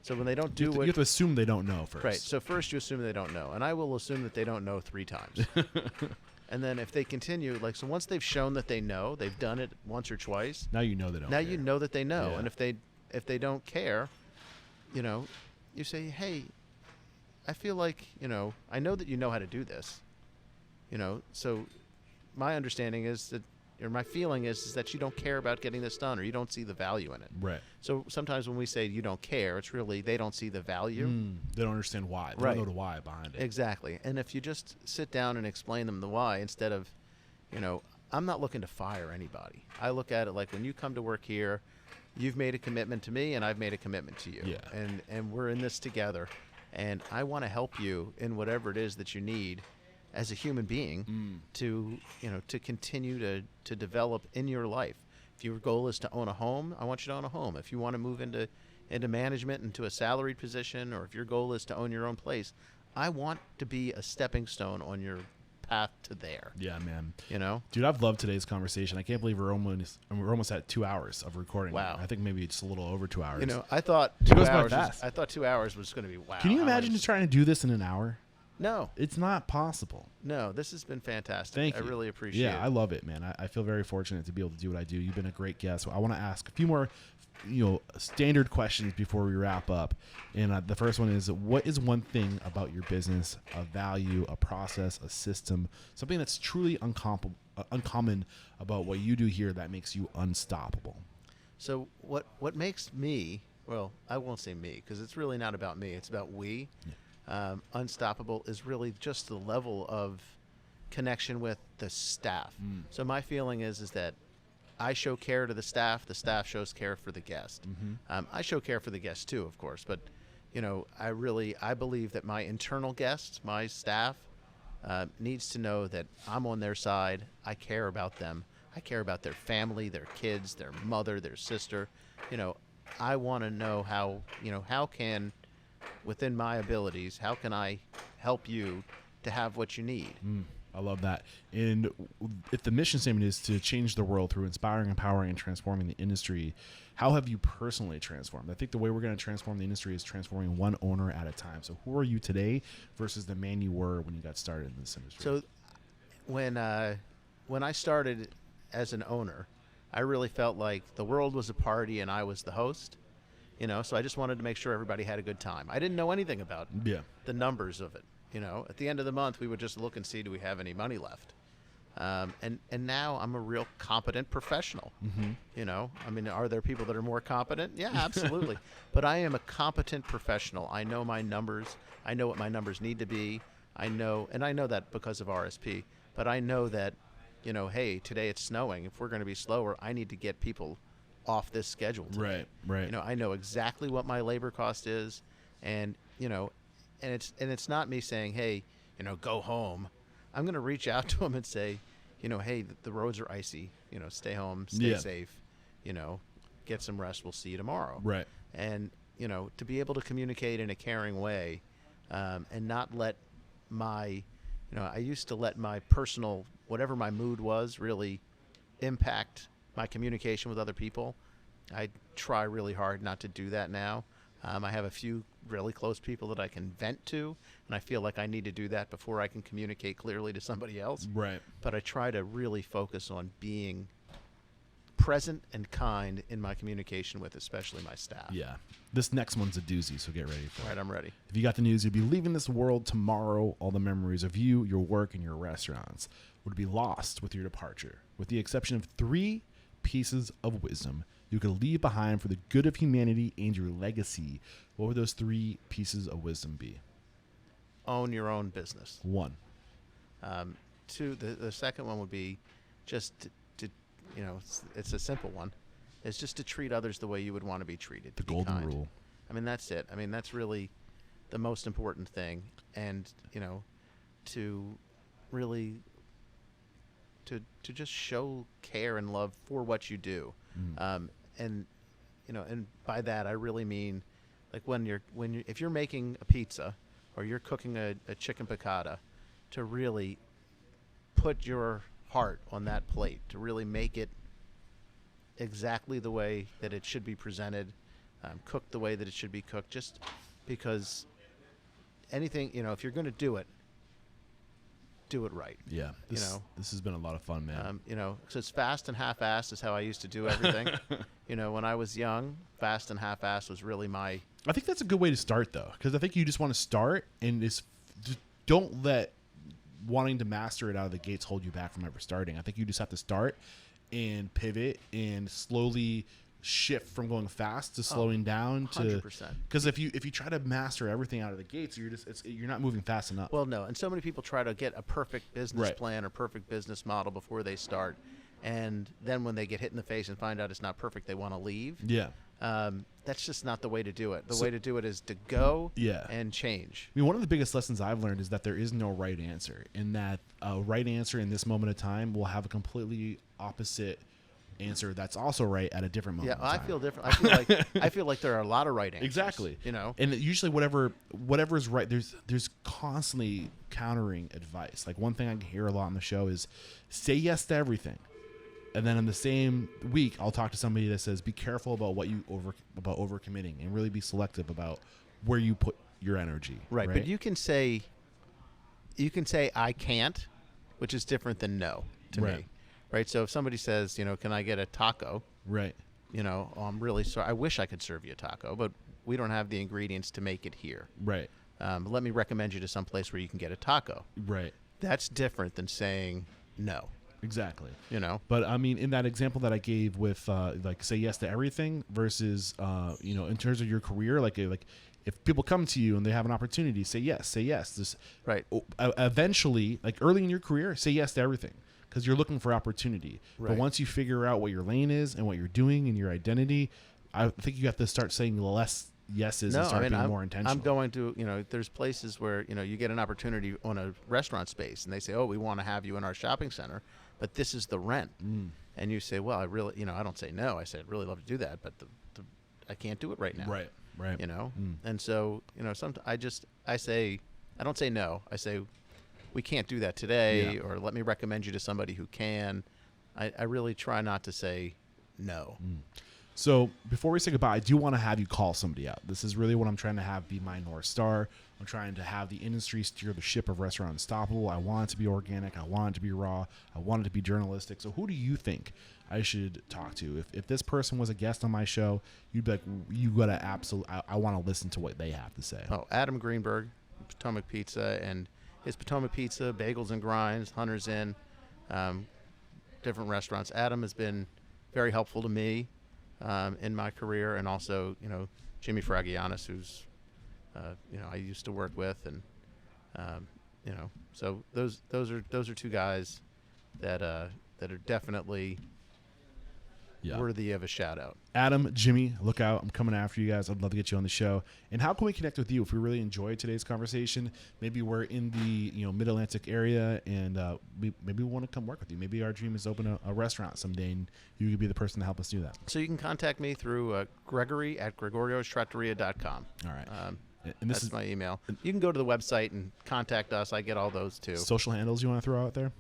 So when they don't do
You have to assume they don't know first.
right. So first you assume they don't know, and I will assume that they don't know 3 times. And then if they continue, so once they've shown that they know, they've done it once or twice.
Now you know they don't.
Now
care.
you know that they know,
Yeah.
and if they don't care, you say, hey, I feel like I know that you know how to do this. So my understanding is that, or my feeling is that you don't care about getting this done, or you don't see the value in it.
Right.
So sometimes when we say you don't care, it's really they don't see the value.
They don't understand why. They
Right.
don't know the why behind it.
Exactly. And if you just sit down and explain them the why, instead of, I'm not looking to fire anybody. I look at it like, when you come to work here, you've made a commitment to me and I've made a commitment to you.
Yeah.
And we're in this together. And I want to help you in whatever it is that you need as a human being to continue to develop in your life. If your goal is to own a home, I want you to own a home. If you want to move into management, into a salaried position, or if your goal is to own your own place, I want to be a stepping stone on your path to there.
Yeah, man.
Dude,
Dude, I've loved today's conversation. I can't believe we're almost at 2 hours of recording.
Wow.
I think maybe it's a little over 2 hours.
I thought
It
2
goes by
hours.
fast.
I thought 2 hours was going to be wow.
Can you
how
imagine
much-
just trying to do this in an hour?
No,
It's not possible.
no. This has been fantastic.
Thank you.
I really appreciate it.
Yeah, I love it, man. I feel very fortunate to be able to do what I do. You've been a great guest. So I want to ask a few more, standard questions before we wrap up. And the first one is, what is one thing about your business, a value, a process, a system, something that's truly uncommon about what you do here that makes you unstoppable?
So what makes me, well, I won't say me because it's really not about me. It's about we. Unstoppable is really just the level of connection with the staff. So my feeling is that I show care to the staff shows care for the guest. I show care for the guest too, of course, but I believe that my internal guests, my staff, needs to know that I'm on their side. I care about them. I care about their family, their kids, their mother, their sister. I want to know how can, within my abilities, how can I help you to have what you need?
I love that. And if the mission statement is to change the world through inspiring, empowering, and transforming the industry, how have you personally transformed? I think the way we're going to transform the industry is transforming one owner at a time. So who are you today versus the man you were when you got started in this industry?
So when I started as an owner, I really felt like the world was a party and I was the host. So I just wanted to make sure everybody had a good time. I didn't know anything about the numbers of it. At the end of the month, we would just look and see, do we have any money left? And now I'm a real competent professional. I mean, are there people that are more competent? Yeah, absolutely. But I am a competent professional. I know my numbers. I know what my numbers need to be. I know that because of RSP. But I know that, hey, today it's snowing. If we're going to be slower, I need to get people off this schedule today.
Right.
I know exactly what my labor cost is, and it's not me saying, hey, go home. I'm going to reach out to them and say, hey, the roads are icy. Stay home, stay safe. Get some rest. We'll see you tomorrow.
Right.
And to be able to communicate in a caring way, and not let my, I used to let my personal, whatever my mood was, really impact my communication with other people. I try really hard not to do that now. I have a few really close people that I can vent to, and I feel like I need to do that before I can communicate clearly to somebody else.
Right.
But I try to really focus on being present and kind in my communication with especially my staff.
Yeah. This next one's a doozy, so get ready for
All
it.
right, I'm ready.
If you got the news, you'd be leaving this world tomorrow. All the memories of you, your work, and your restaurants would be lost with your departure, with the exception of 3 pieces of wisdom you could leave behind for the good of humanity and your legacy. What would those 3 pieces of wisdom be?
Own your own business.
1.
2, the second one would be just to it's a simple one. is just to treat others the way you would want to be treated.
The
to be
golden
kind.
rule.
I mean, that's it. I mean, that's really the most important thing. And, to really to just show care and love for what you do. And by that I really mean, like, if you're making a pizza or you're cooking a chicken piccata, to really put your heart on that plate, to really make it exactly the way that it should be presented, cooked the way that it should be cooked, just because anything, if you're going to do it right.
Yeah. This has been a lot of fun, man.
So it's fast and half-assed is how I used to do everything. When I was young, fast and half-assed was really my...
I think that's a good way to start, though, because I think you just want to start and just don't let wanting to master it out of the gates hold you back from ever starting. I think you just have to start and pivot and slowly shift from going fast to slowing down to
100%.
Because if you try to master everything out of the gates, you're not moving fast enough.
Well, no, and so many people try to get a perfect business plan or perfect business model before they start, and then when they get hit in the face and find out it's not perfect, they want to leave.
Yeah.
That's just not the way to do it. The way to do it is to go and change.
I mean, one of the biggest lessons I've learned is that there is no right answer, and that a right answer in this moment of time will have a completely opposite answer that's also right at a different moment.
Yeah, I feel different. I feel like there are a lot of right answers.
Exactly.
And
usually whatever is right, there's constantly countering advice. Like, one thing I hear a lot on the show is say yes to everything. And then in the same week, I'll talk to somebody that says, be careful about about overcommitting, and really be selective about where you put your energy.
Right. But you can say I can't, which is different than no to me. Right. So if somebody says, can I get a taco?
Right.
I'm really sorry. I wish I could serve you a taco, but we don't have the ingredients to make it here.
Right.
Let me recommend you to some place where you can get a taco.
Right.
That's different than saying no.
Exactly.
But
I mean, in that example that I gave with say yes to everything versus in terms of your career, like if people come to you and they have an opportunity, say yes. This
right.
Eventually, like early in your career, say yes to everything, because you're looking for opportunity.
Right.
But once you figure out what your lane is and what you're doing and your identity, I think you have to start saying less yeses and start being more intentional.
I'm going to, there's places where, you get an opportunity on a restaurant space and they say, oh, we want to have you in our shopping center, but this is the rent. And you say, well, I really, I don't say no. I say, I'd really love to do that, but I can't do it right now.
Right.
And so, I say, I don't say no. I say, we can't do that today, or let me recommend you to somebody who can. I really try not to say no.
So before we say goodbye, I do want to have you call somebody out. This is really what I'm trying to have be my North Star. I'm trying to have the industry steer the ship of Restaurant Unstoppable. I want it to be organic. I want it to be raw. I want it to be journalistic. So who do you think I should talk to? If this person was a guest on my show, you'd be like, you got to I want to listen to what they have to say.
Oh, Adam Greenberg, Potomac Pizza, and his Potomac Pizza, Bagels and Grinds, Hunter's Inn, different restaurants. Adam has been very helpful to me in my career, and also, Jimmy Fragianis, who's, I used to work with, and, so those are two guys that are definitely worthy of a shout out.
Adam, Jimmy, look out. I'm coming after you guys. I'd love to get you on the show. And how can we connect with you if we really enjoyed today's conversation? Maybe we're in the Mid-Atlantic area, and maybe we want to come work with you. Maybe our dream is to open a restaurant someday, and you could be the person to help us do that.
So you can contact me through Gregory at gregoriostrattoria.com.
All right.
And that's my email. You can go to the website and contact us. I get all those too.
Social handles you want to throw out there?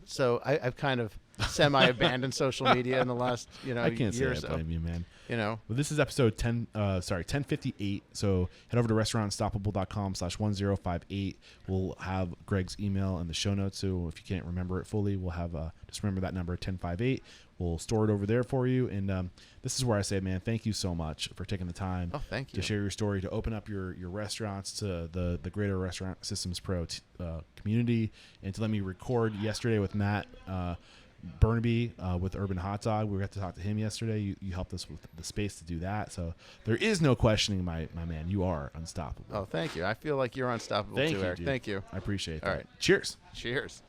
So I've kind of semi-abandoned social media in the last
I can't
year
say
or
I blame you, man.
Well,
this is episode 1058. So head over to restaurantunstoppable.com/1058. We'll have Greg's email in the show notes. So if you can't remember it fully, we'll have just remember that number 1058. We'll store it over there for you. And this is where I say, man, thank you so much for taking the time
thank you.
to share your story, to open up your restaurants to the greater Restaurant Systems Pro community, and to let me record yesterday with Matt Burnaby with Urban Hot Dog. We got to talk to him yesterday. You helped us with the space to do that. So there is no questioning, my man. You are unstoppable.
Oh, thank you. I feel like you're unstoppable
thank
too,
you,
Eric.
dude.
Thank you.
I appreciate that.
All right.
Cheers.
Cheers.